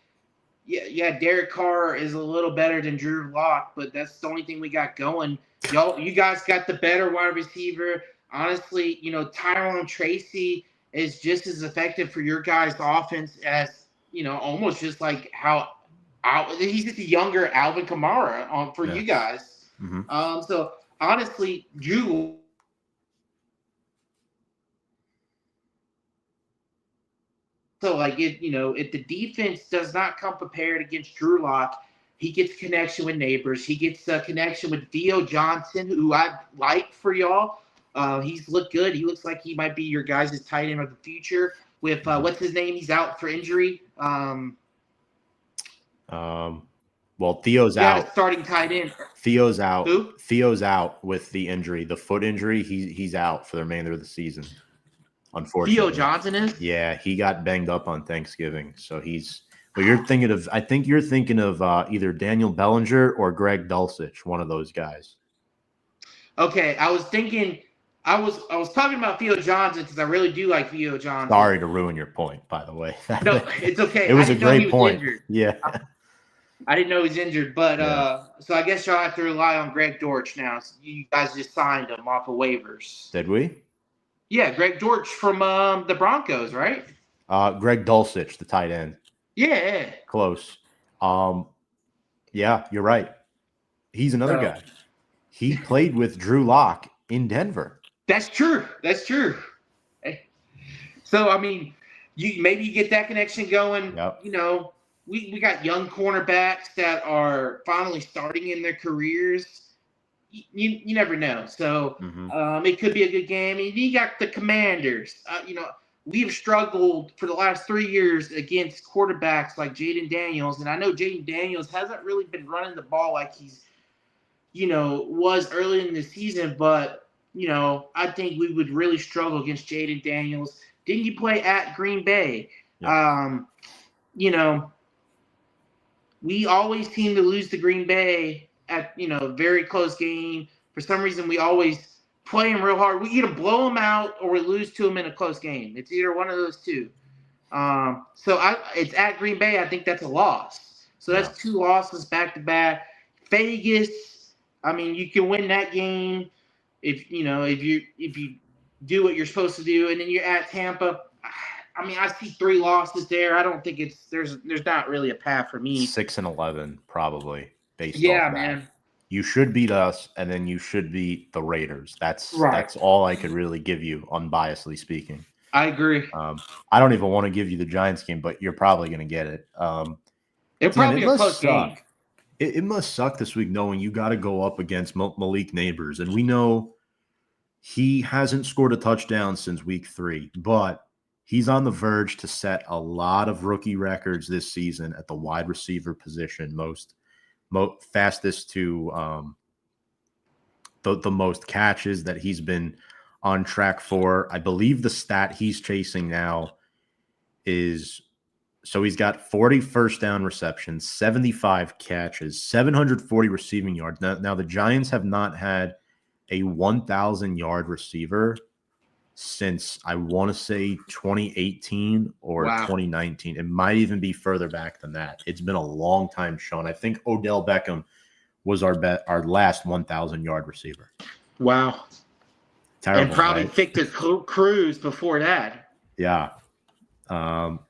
yeah, Derek Carr is a little better than Drew Lock, but that's the only thing we got going. You guys got the better wide receiver. Honestly, Tyrone Tracy is just as effective for your guys' offense as, almost just like how he's just a younger Alvin Kamara for you guys. Mm-hmm. So honestly, Drew. So if the defense does not come prepared against Drew Lock, he gets connection with neighbors. He gets a connection with Theo Johnson, who I like for y'all. He's looked good. He looks like he might be your guys' tight end of the future. With what's his name? He's out for injury. Well, Theo's out. Starting tight end. Theo's out. Who? Theo's out with the injury, the foot injury. He's out for the remainder of the season. Unfortunately, Theo Johnson is. Yeah, he got banged up on Thanksgiving, so he's. But you're thinking of. I think you're thinking of either Daniel Bellinger or Greg Dulcich, one of those guys. Okay, I was thinking. I was talking about Theo Johnson because I really do like Theo Johnson. Sorry to ruin your point, by the way. No, it's okay. It was a great point. Yeah. I didn't know he's injured, but so I guess y'all have to rely on Greg Dortch now. So you guys just signed him off of waivers. Did we? Yeah, Greg Dortch from the Broncos, right? Greg Dulcich, the tight end. Yeah. Close. Yeah, you're right. He's another guy. He played with Drew Lock in Denver. That's true. So I mean, maybe you get that connection going. Yep. We got young cornerbacks that are finally starting in their careers. You never know. So it could be a good game. And you got the Commanders. We've struggled for the last 3 years against quarterbacks like Jaden Daniels. And I know Jaden Daniels hasn't really been running the ball like he's, was early in the season. But, I think we would really struggle against Jaden Daniels. Didn't you play at Green Bay? Yep. We always seem to lose to Green Bay at, very close game. For some reason, we always play them real hard. We either blow them out or we lose to them in a close game. It's either one of those two. So it's at Green Bay. I think that's a loss. So that's 2 losses back to back. Vegas, I mean, you can win that game if you do what you're supposed to do, and then you're at Tampa. I mean, I see 3 losses there. I don't think there's not really a path for me. 6-11 probably based off that. Man. You should beat us, and then you should beat the Raiders. That's all I could really give you, unbiasedly speaking. I agree. I don't even want to give you the Giants game, but you're probably going to get it. It'll probably be a close game. It must suck this week knowing you got to go up against Malik Neighbors, and we know he hasn't scored a touchdown since week 3, but he's on the verge to set a lot of rookie records this season at the wide receiver position. Most fastest to the most catches that he's been on track for. I believe the stat he's chasing now is, so he's got 40 first down receptions, 75 catches, 740 receiving yards. Now the Giants have not had a 1,000-yard receiver since, I want to say, 2018 or 2019. It might even be further back than that. It's been a long time, Sean. I think Odell Beckham was our last 1,000-yard receiver. Wow. Terrible, and probably right? Victor Cruz before that. Yeah.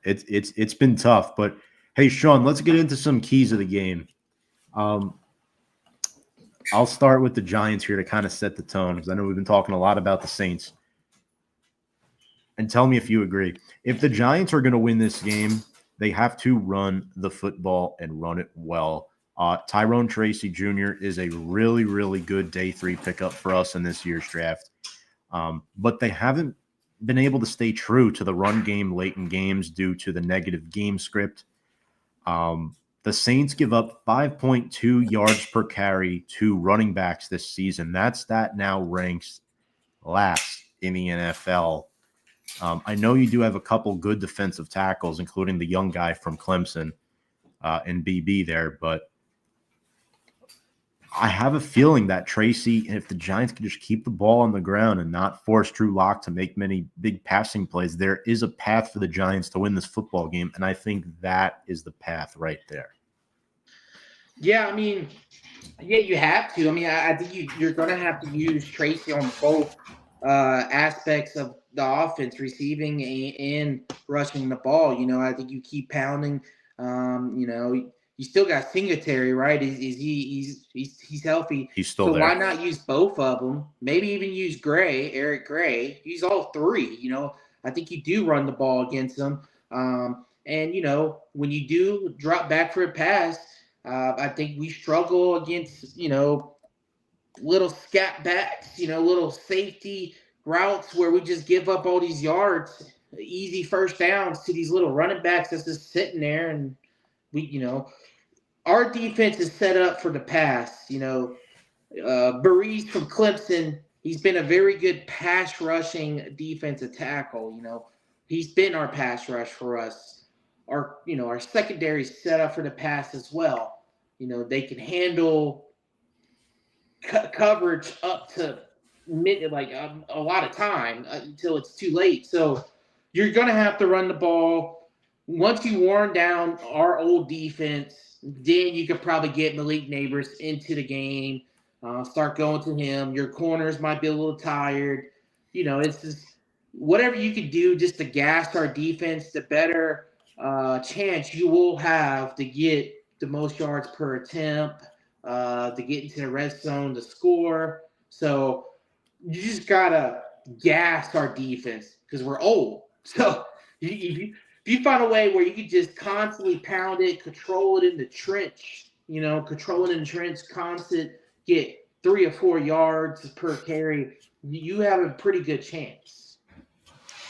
It's been tough, but hey, Sean, let's get into some keys of the game. I'll start with the Giants here to kind of set the tone, because I know we've been talking a lot about the Saints. And tell me if you agree. If the Giants are going to win this game, they have to run the football and run it well. Tyrone Tracy Jr. is a really, really good day 3 pickup for us in this year's draft. But they haven't been able to stay true to the run game late in games due to the negative game script. The Saints give up 5.2 yards per carry to running backs this season. That stat now ranks last in the NFL. I know you do have a couple good defensive tackles, including the young guy from Clemson and BB there, but I have a feeling that Tracy, if the Giants can just keep the ball on the ground and not force Drew Lock to make many big passing plays, there is a path for the Giants to win this football game, and I think that is the path right there. Yeah, I mean, yeah, you have to. I mean, I think you're going to have to use Tracy on both aspects of the offense, receiving and rushing the ball. I think you keep pounding. You still got Singletary, right? He's healthy. He's still there. Why not use both of them? Maybe even use Eric Gray. Use all three. I think you do run the ball against them. And when you do drop back for a pass, I think we struggle against little scat backs, little safety routes where we just give up all these yards, easy first downs to these little running backs that's just sitting there. And our defense is set up for the pass. Burries from Clemson, he's been a very good pass rushing defensive tackle. He's been our pass rush for us. Our secondary is set up for the pass as well. They can handle coverage up to a lot of time until it's too late. So you're going to have to run the ball. Once you worn down our old defense, then you could probably get Malik Neighbors into the game, start going to him. Your corners might be a little tired. It's just whatever you could do just to gas our defense, the better chance you will have to get the most yards per attempt, to get into the red zone to score. So you just got to gas our defense because we're old. So if you find a way where you can just constantly pound it, control it in the trench, control it in the trench, constant, get 3 or 4 yards per carry, you have a pretty good chance.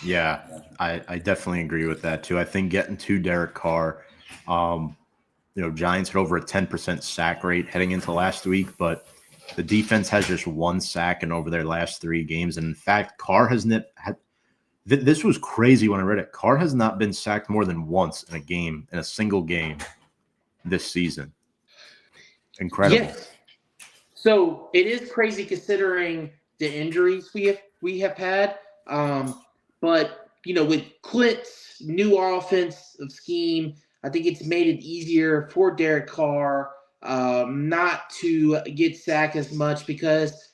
Yeah, I definitely agree with that too. I think getting to Derek Carr, Giants had over a 10% sack rate heading into last week, but the defense has just 1 sack in over their last 3 games. And in fact, Carr this was crazy when I read it. Carr has not been sacked more than once in a single game this season. Incredible. Yes. So it is crazy considering the injuries we have had. But with Clint's new offensive scheme, I think it's made it easier for Derek Carr not to get sacked as much because,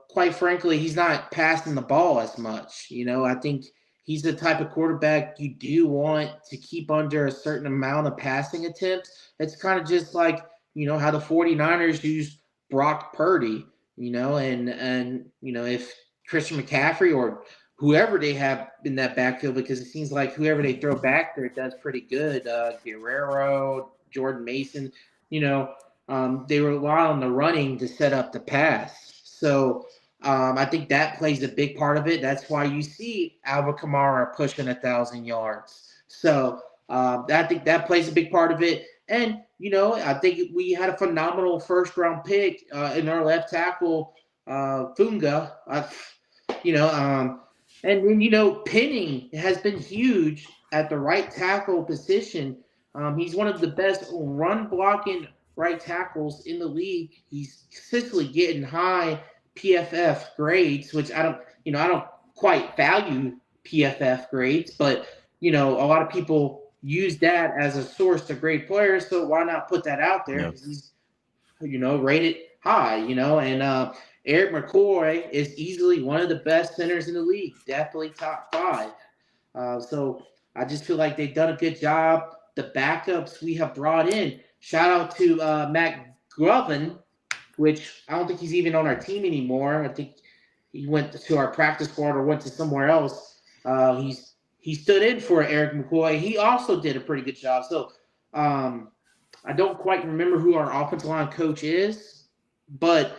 quite frankly, he's not passing the ball as much. I think he's the type of quarterback you do want to keep under a certain amount of passing attempts. It's kind of just like, how the 49ers use Brock Purdy, and if Christian McCaffrey or whoever they have in that backfield, because it seems like whoever they throw back there does pretty good. Guerrero, Jordan Mason, they rely on the running to set up the pass. So I think that plays a big part of it. That's why you see Alvin Kamara pushing 1,000 yards. So I think that plays a big part of it. And, I think we had a phenomenal first-round pick in our left tackle, Funga. And then, Penning has been huge at the right tackle position. He's one of the best run-blocking right tackles in the league. He's consistently getting high PFF grades, which I don't quite value PFF grades, but a lot of people use that as a source to grade players. So why not put that out there? Because he's, rated high, and Eric McCoy is easily one of the best centers in the league, definitely top 5. So I just feel like they've done a good job. The backups we have brought in, shout out to Matt Grovin, which I don't think he's even on our team anymore. I think he went to our practice squad or went to somewhere else. He stood in for Eric McCoy. He also did a pretty good job. So I don't quite remember who our offensive line coach is, but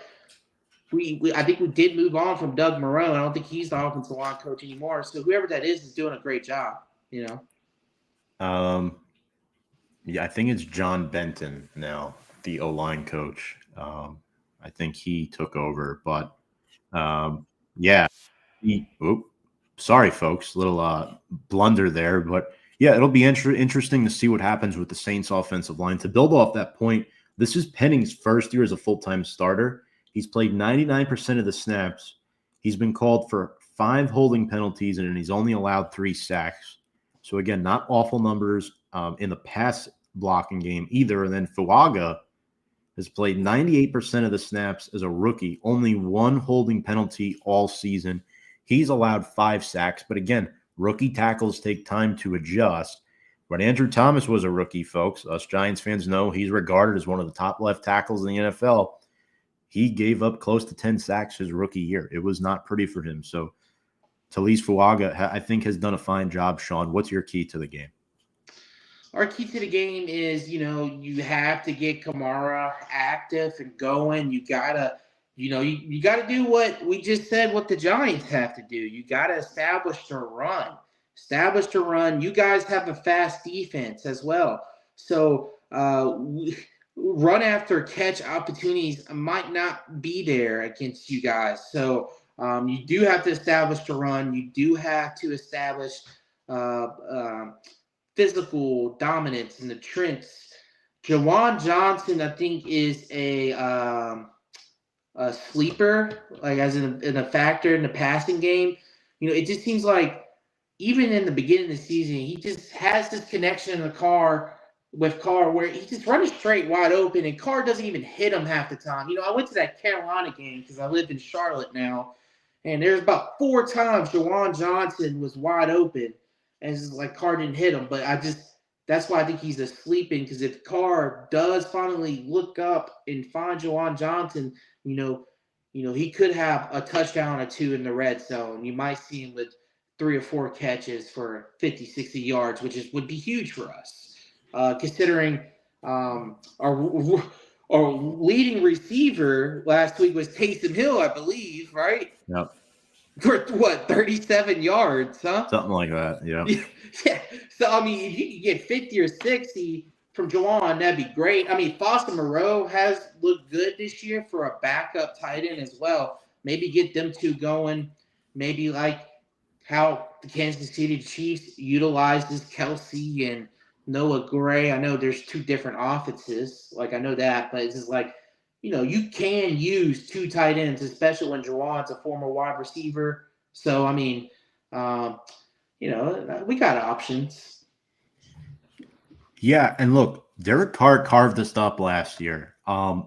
I think we did move on from Doug Marone. I don't think he's the offensive line coach anymore. So whoever that is doing a great job, Yeah, I think it's John Benton now, the O-line coach. I think he took over, but yeah. Sorry, folks, little blunder there, but yeah, it'll be interesting to see what happens with the Saints offensive line. To build off that point, this is Penning's first year as a full-time starter. He's played 99% of the snaps. He's been called for 5 holding penalties, and he's only allowed 3 sacks. So again, not awful numbers in the pass blocking game either. And then Fuaga has played 98% of the snaps as a rookie, only 1 holding penalty all season. He's allowed 5 sacks, but again, rookie tackles take time to adjust. But Andrew Thomas was a rookie, folks. Us Giants fans know he's regarded as one of the top left tackles in the NFL. He gave up close to 10 sacks his rookie year. It was not pretty for him. So Talise Fuaga, I think, has done a fine job. Sean, what's your key to the game? Our key to the game is, you have to get Kamara active and going. You gotta, you gotta do what we just said, what the Giants have to do. You gotta establish the run. Establish the run. You guys have a fast defense as well. So run after catch opportunities might not be there against you guys. So you do have to establish the run. You do have to establish physical dominance in the trenches. Jawan Johnson, I think, is a sleeper, like as in a factor in the passing game. It just seems like even in the beginning of the season, he just has this connection in the car with Carr where he just running straight wide open, and Carr doesn't even hit him half the time. I went to that Carolina game because I live in Charlotte now, and there's about 4 times Jawan Johnson was wide open, and it's like Carr didn't hit him. But that's why I think he's sleeping, because if Carr does finally look up and find Jawan Johnson, he could have a touchdown or 2 in the red zone. You might see him with 3 or 4 catches for 50, 60 yards, which would be huge for us. Considering our leading receiver last week was Taysom Hill, I believe, right? Yep. For 37 yards, huh? Something like that, yeah. Yeah. So, if you could get 50 or 60 from Jawan, that'd be great. Foster Moreau has looked good this year for a backup tight end as well. Maybe get them 2 going. Maybe like how the Kansas City Chiefs utilizes Kelsey and Noah Gray. I know there's 2 different offenses. Like, I know that, but it's just like, you can use 2 tight ends, especially when Jawan's a former wide receiver. So, we got options. Yeah, and look, Derek Carr carved us up last year.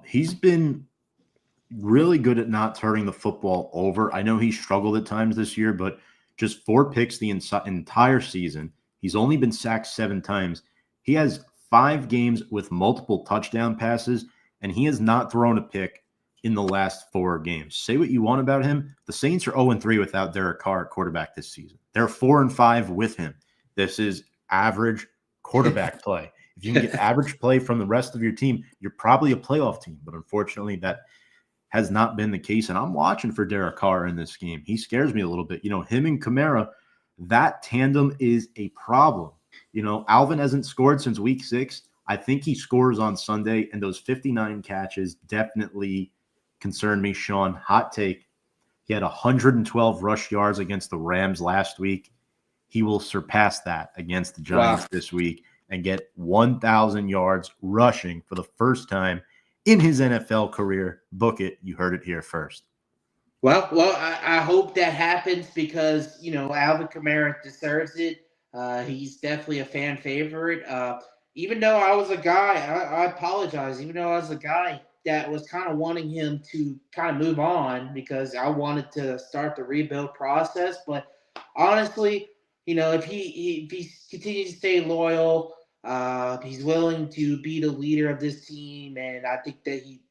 He's been really good at not turning the football over. I know he struggled at times this year, but just 4 picks the entire season. He's only been sacked 7 times. He has 5 games with multiple touchdown passes, and he has not thrown a pick in the last 4 games. Say what you want about him. The Saints are 0-3 without Derek Carr at quarterback this season. They're 4-5 with him. This is average quarterback play. If you can get average play from the rest of your team, you're probably a playoff team. But unfortunately, that has not been the case. And I'm watching for Derek Carr in this game. He scares me a little bit. Him and Kamara, that tandem is a problem. Alvin hasn't scored since week 6. I think he scores on Sunday, and those 59 catches definitely concern me, Sean. Hot take. He had 112 rush yards against the Rams last week. He will surpass that against the Giants this week and get 1,000 yards rushing for the first time in his NFL career. Book it. You heard it here first. Well, I hope that happens because, Alvin Kamara deserves it. He's definitely a fan favorite. Even though I was a guy, I apologize, even though I was a guy that was kind of wanting him to kind of move on because I wanted to start the rebuild process. But honestly, if he continues to stay loyal, he's willing to be the leader of this team, and I think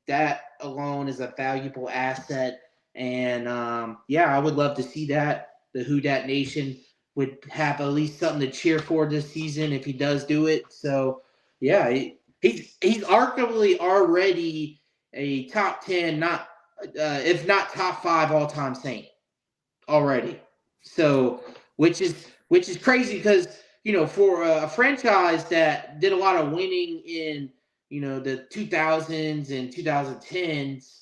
that alone is a valuable asset. And I would love to see that. The Who Dat Nation would have at least something to cheer for this season if he does do it. So he's arguably already a top 10, not if not top 5 all-time Saint already. So which is crazy because for a franchise that did a lot of winning in the 2000s and 2010s,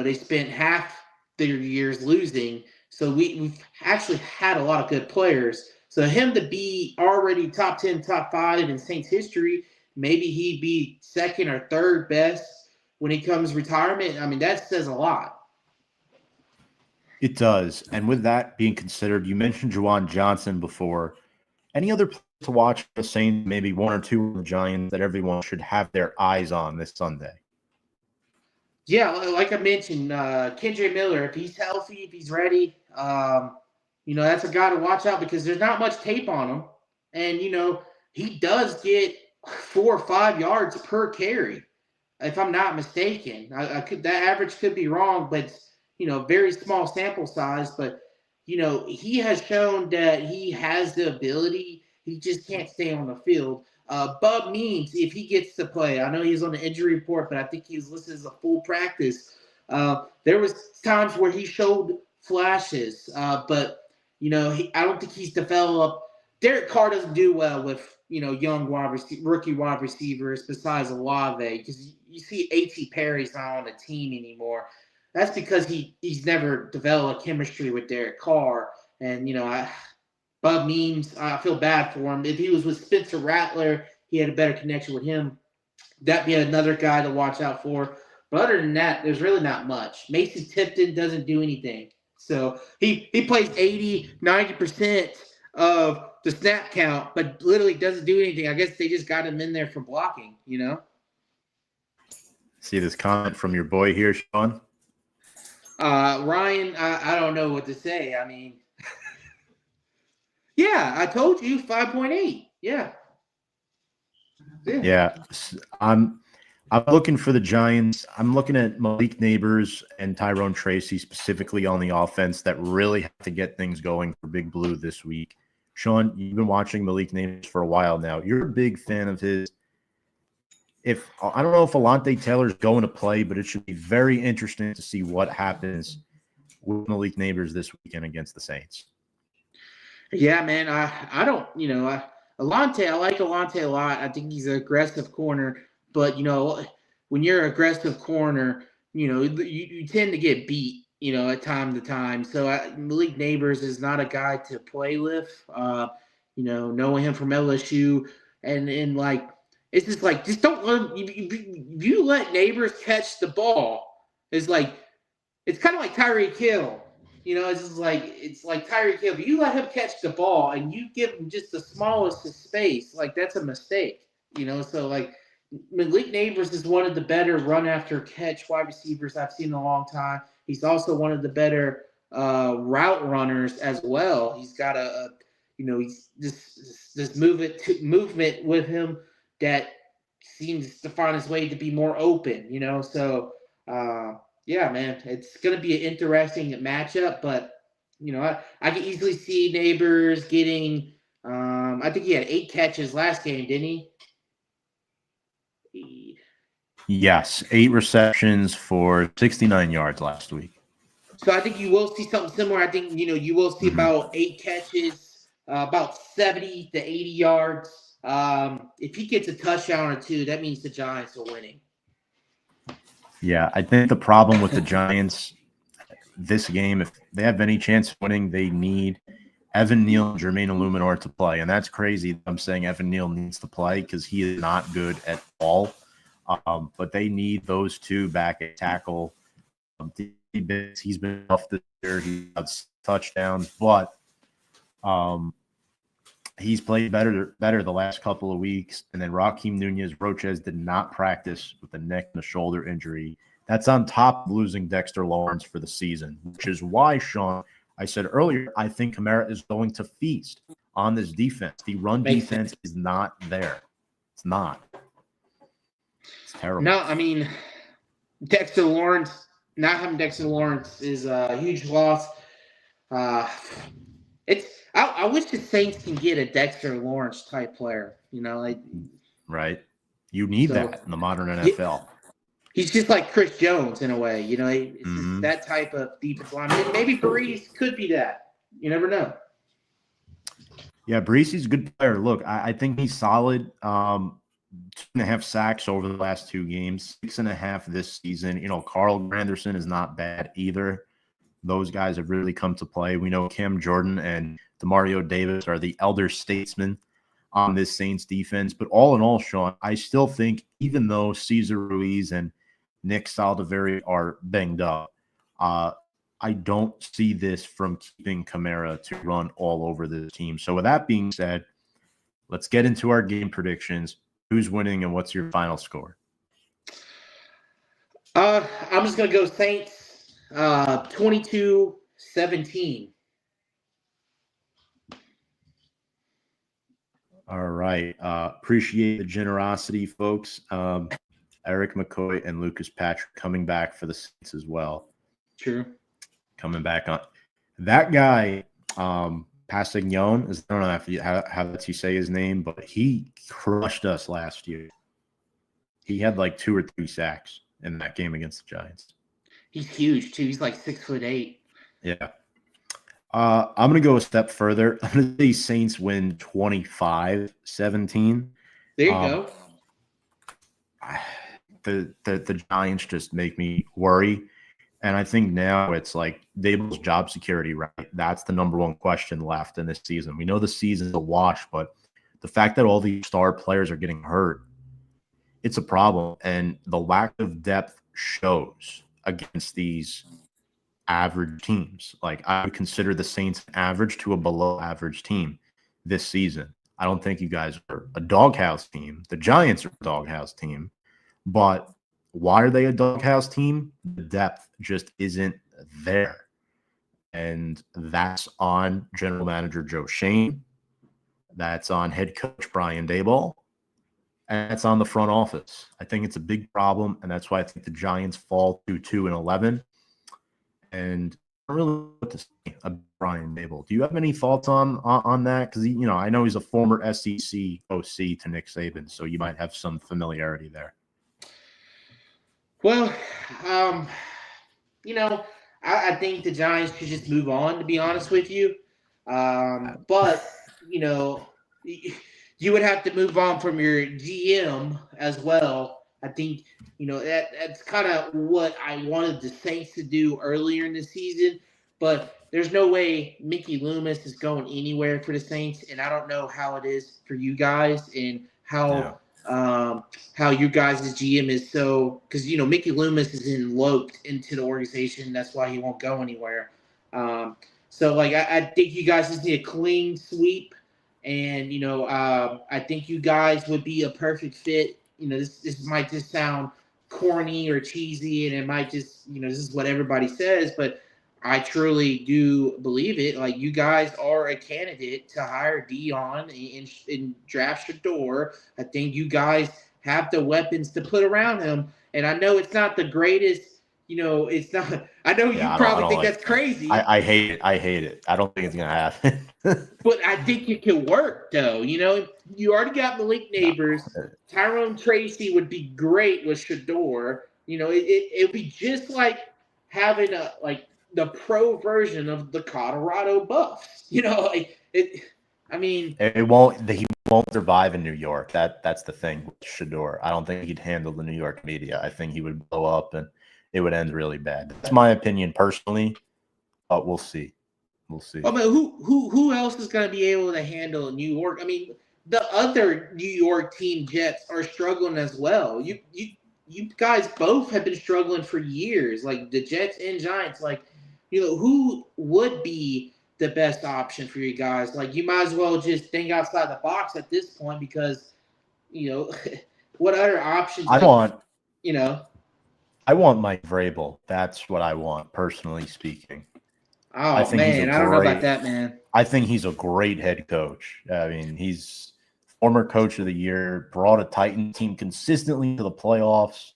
they spent half their years losing. So we've actually had a lot of good players. So him to be already top 10, top 5 in Saints history, maybe he'd be second or third best when he comes retirement. I mean, that says a lot. It does. And with that being considered, you mentioned Juwan Johnson before. Any other players to watch the Saints, maybe one or two of the Giants that everyone should have their eyes on this Sunday? Yeah, like I mentioned, Kendre Miller, if he's healthy, if he's ready, that's a guy to watch out because there's not much tape on him. And, he does get 4 or 5 yards per carry, if I'm not mistaken. That average could be wrong, but very small sample size. But, he has shown that he has the ability. He just can't stay on the field. Bub Means, if he gets to play, I know he's on the injury report, but I think he's listed as a full practice. There was times where he showed flashes, but I don't think he's developed. Derek Carr doesn't do well with young rookie wide receivers besides Olave because you see A.T. Perry's not on the team anymore. That's because he's never developed chemistry with Derek Carr, and Bub Means, I feel bad for him. If he was with Spencer Rattler, he had a better connection with him. That'd be another guy to watch out for. But other than that, there's really not much. Mason Tipton doesn't do anything. So he plays 80, 90% of the snap count, but literally doesn't do anything. I guess they just got him in there for blocking, See this comment from your boy here, Sean? Ryan, I don't know what to say. I mean, yeah, I told you 5.8. Yeah. I'm looking for the Giants. I'm looking at Malik Neighbors and Tyrone Tracy specifically on the offense that really have to get things going for Big Blue this week. Sean, you've been watching Malik Neighbors for a while now. You're a big fan of his. I don't know if Alante Taylor's going to play, but it should be very interesting to see what happens with Malik Neighbors this weekend against the Saints. Yeah, man. I don't, Alante, I like Alante a lot. I think he's an aggressive corner, but when you're an aggressive corner, you tend to get beat, at time to time. So Malik Neighbors is not a guy to play with. Knowing him from LSU and it's just don't let him, if you let Neighbors catch the ball. It's kind of like Tyreek Hill. It's like Tyreek Hill. If you let him catch the ball and you give him just the smallest of space, that's a mistake. So Malik Neighbors is one of the better run after catch wide receivers I've seen in a long time. He's also one of the better route runners as well. He's got he's this movement with him that seems to find his way to be more open. So. Yeah, man, it's going to be an interesting matchup, but, I can easily see Neighbors getting I think he had 8 catches last game, didn't he? Yes, 8 receptions for 69 yards last week. So I think you will see something similar. I think, you will see about 8 catches, about 70 to 80 yards. If he gets a touchdown or two, that means the Giants are winning. Yeah, I think the problem with the Giants this game, if they have any chance of winning, they need Evan Neal and Jermaine Illuminor to play. And that's crazy. I'm saying Evan Neal needs to play because he is not good at all. But they need those two back at tackle. He's been off this year. He has touchdowns, but he's played better the last couple of weeks. And then Raheem Nunez-Roches did not practice with a neck and a shoulder injury. That's on top of losing Dexter Lawrence for the season, which is why, Sean, I said earlier, I think Kamara is going to feast on this defense. The run defense is not there. It's not. It's terrible. No, I mean, Dexter Lawrence, not having Dexter Lawrence is a huge loss. I wish the Saints can get a Dexter Lawrence type player, right. You need that in the modern NFL. He's just like Chris Jones in a way, it's just that type of defensive line. Maybe Brees could be that. You never know. Yeah, Brees is a good player. Look, I think he's solid. 2.5 sacks over the last 2 games, 6.5 this season. Carl Granderson is not bad either. Those guys have really come to play. We know Cam Jordan and Demario Davis are the elder statesmen on this Saints defense. But all in all, Sean, I still think even though Cesar Ruiz and Nick Saldiveri are banged up, I don't see this from keeping Kamara to run all over the team. So with that being said, let's get into our game predictions. Who's winning and what's your final score? I'm just going to go Saints 22-17. All right. Appreciate the generosity, folks. Eric McCoy and Lucas Patrick coming back for the Saints as well. True. Coming back on. That guy, Passignon, I don't know how that's you say his name, but he crushed us last year. He had like 2 or 3 sacks in that game against the Giants. He's huge, too. He's like 6'8". Yeah. I'm going to go a step further. I'm going to say Saints win 25-17. There you go. The Giants just make me worry. And I think now it's like Dable's job security, right? That's the number one question left in this season. We know the season's a wash, but the fact that all these star players are getting hurt, it's a problem. And the lack of depth shows against these average teams. Like, I would consider the Saints average to a below average team this season. I don't think you guys are a doghouse team. The Giants are a doghouse team. But why are they a doghouse team? The depth just isn't there. And that's on general manager Joe Shane. That's on head coach Brian Daboll. And that's on the front office. I think it's a big problem, and that's why I think the Giants fall to 2-11. And I don't really know what to say about Brian Daboll. Do you have any thoughts on that? Because I know he's a former SEC OC to Nick Saban, so you might have some familiarity there. Well, I think the Giants should just move on, to be honest with you. But, you would have to move on from your GM as well. I think, that's kind of what I wanted the Saints to do earlier in the season. But there's no way Mickey Loomis is going anywhere for the Saints. And I don't know how it is for you guys and how you guys' GM is so – because, Mickey Loomis is eloped into the organization. That's why he won't go anywhere. So, I think you guys just need a clean sweep. And, I think you guys would be a perfect fit. This might just sound corny or cheesy, and it might just, this is what everybody says, but I truly do believe it. Like, you guys are a candidate to hire Dion and draft Shador. I think you guys have the weapons to put around him. And I know it's not the greatest, it's not – I know you probably think that's crazy. I hate it. I hate it. I don't think it's going to happen. But I think it can work, though. You already got Malik Neighbors. Tyrone Tracy would be great with Shador. It would be just like having the pro version of the Colorado Buffs. I mean, It won't. He won't survive in New York. That's the thing with Shador. I don't think he'd handle the New York media. I think he would blow up and it would end really bad. That's my opinion personally, but we'll see. We'll see. I mean, who else is going to be able to handle New York? I mean, the other New York team Jets are struggling as well. You guys both have been struggling for years, like the Jets and Giants. Like, who would be the best option for you guys? Like, you might as well just think outside the box at this point because, what other options? I want Mike Vrabel. That's what I want, personally speaking. Oh man, I don't know about that, man. I think he's a great head coach. I mean, he's former coach of the year, brought a Titan team consistently to the playoffs.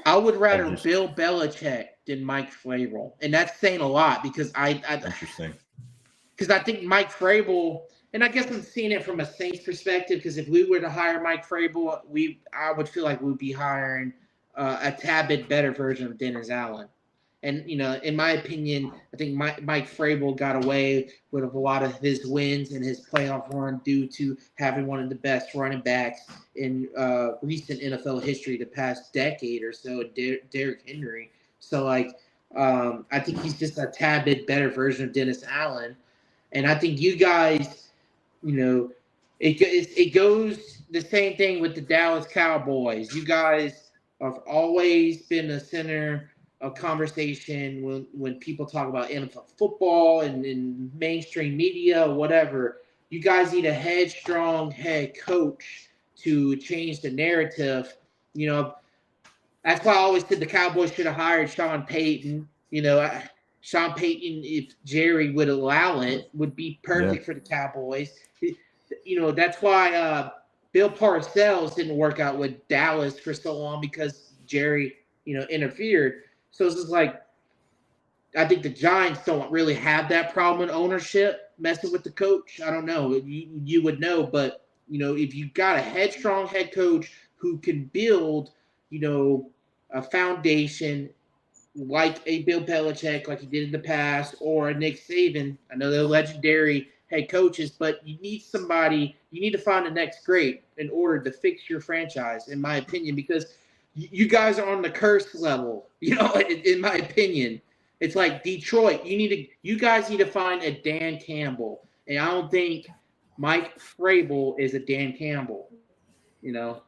I would rather Bill Belichick than Mike Vrabel, and that's saying a lot because interesting. Because I think Mike Vrabel, and I guess I'm seeing it from a Saints perspective. Because if we were to hire Mike Vrabel, I would feel like we'd be hiring a tad bit better version of Dennis Allen. And, in my opinion, I think Mike Vrabel got away with a lot of his wins and his playoff run due to having one of the best running backs in recent NFL history the past decade or so, Derrick Henry. So, I think he's just a tad bit better version of Dennis Allen. And I think you guys, it goes the same thing with the Dallas Cowboys. You guys have always been the center of conversation when people talk about NFL football and in mainstream media or whatever. You guys need a headstrong head coach to change the narrative. That's why I always said the Cowboys should have hired Sean Payton. Sean Payton, if Jerry would allow it, would be perfect for the Cowboys. That's why Bill Parcells didn't work out with Dallas for so long because Jerry, interfered. So it's just like, I think the Giants don't really have that problem in ownership messing with the coach. I don't know. You would know, but if you got a headstrong head coach who can build, a foundation like a Bill Belichick, like he did in the past, or a Nick Saban. I know they're legendary head coaches, but you need to find the next great in order to fix your franchise, in my opinion, because you guys are on the curse level, in my opinion. It's like Detroit. You guys need to find a Dan Campbell. And I don't think Mike Vrabel is a Dan Campbell, No,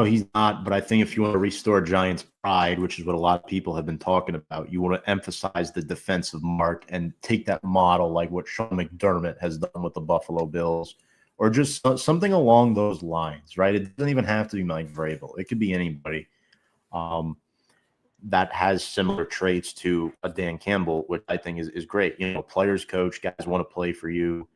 he's not. But I think if you want to restore Giants' pride, which is what a lot of people have been talking about, you want to emphasize the defensive mark and take that model like what Sean McDermott has done with the Buffalo Bills, or just something along those lines, right? It doesn't even have to be Mike Vrabel. It could be anybody that has similar traits to a Dan Campbell, which I think is great. Players coach, guys want to play for you.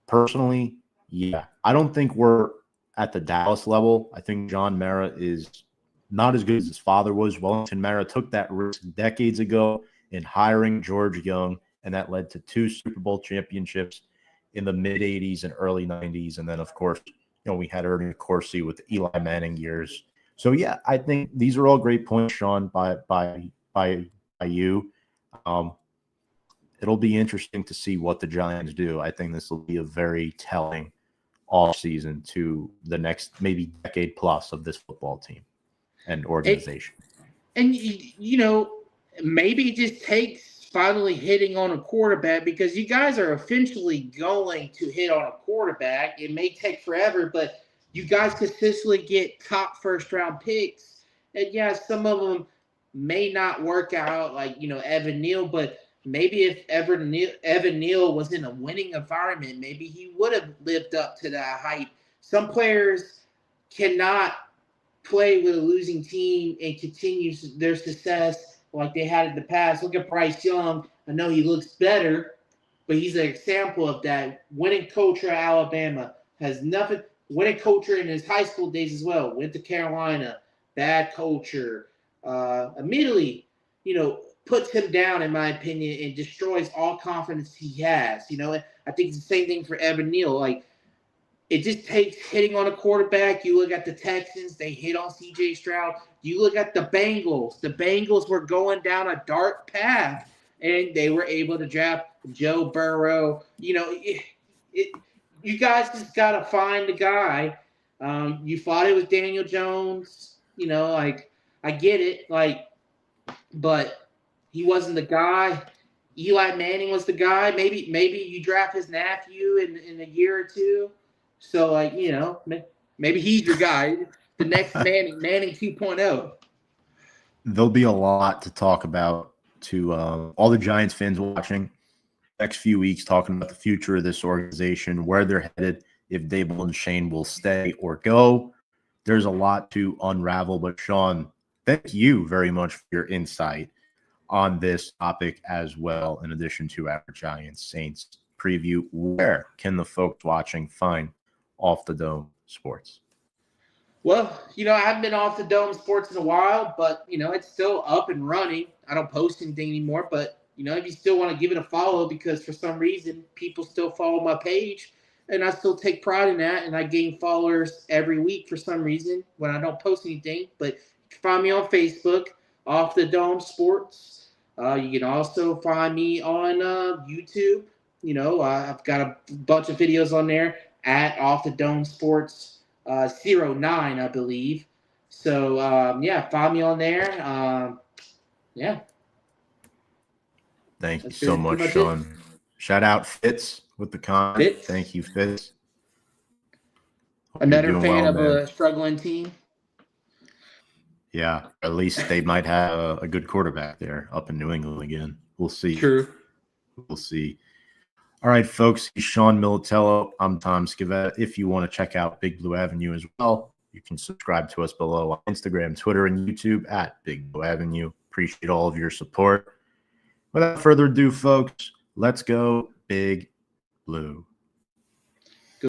Personally, yeah. I don't think we're at the Dallas level. I think John Mara is not as good as his father was. Wellington Mara took that risk decades ago in hiring George Young, and that led to 2 Super Bowl championships in the mid-'80s and early '90s. And then, of course, we had Ernie Corsi with the Eli Manning years. So, yeah, I think these are all great points, Sean, by you. It'll be interesting to see what the Giants do. I think this will be a very telling off season to the next maybe decade plus of this football team and organization. And maybe it just takes finally hitting on a quarterback, because you guys are eventually going to hit on a quarterback. It may take forever, but you guys consistently get top first-round picks. And, yeah, some of them may not work out, like, Evan Neal, but maybe if Evan Neal was in a winning environment, maybe he would have lived up to that hype. Some players cannot play with a losing team and continue their success like they had in the past. Look at Bryce Young. I know he looks better, but he's an example of that. Winning culture at Alabama has nothing. Winning culture in his high school days as well. Went to Carolina, bad culture. Immediately, puts him down, in my opinion, and destroys all confidence he has. I think it's the same thing for Evan Neal. Like, it just takes hitting on a quarterback. You look at the Texans, they hit on C.J. Stroud. You look at the Bengals. The Bengals were going down a dark path, and they were able to draft Joe Burrow. You guys just gotta find the guy. You fought it with Daniel Jones. Like I get it, but he wasn't the guy. Eli Manning was the guy. Maybe you draft his nephew in a year or two. So maybe he's your guy, the next Manning 2.0. There'll be a lot to talk about to all the Giants fans watching next few weeks, talking about the future of this organization, where they're headed, if Dable and Shane will stay or go. There's a lot to unravel, but Sean, thank you very much for your insight on this topic as well, in addition to our Giants Saints preview. Where can the folks watching find Off the Dome Sports? Well, I haven't been Off the Dome Sports in a while, but it's still up and running. I don't post anything anymore, but if you still want to give it a follow, because for some reason people still follow my page, and I still take pride in that, and I gain followers every week for some reason when I don't post anything. But you can find me on Facebook, Off the Dome Sports. You can also find me on YouTube. I've got a bunch of videos on there at Off the Dome Sports 09, I believe. So find me on there. Thank you so much, Sean. Shout out Fitz with the comment. Thank you, Fitz. Another fan of a struggling team. Yeah, at least they might have a good quarterback there up in New England again. We'll see. True. We'll see. All right, folks. He's Sean Militello. I'm Tom Scavetta. If you want to check out Big Blue Avenue as well, you can subscribe to us below on Instagram, Twitter, and YouTube at Big Blue Avenue. Appreciate all of your support. Without further ado, folks, let's go Big Blue.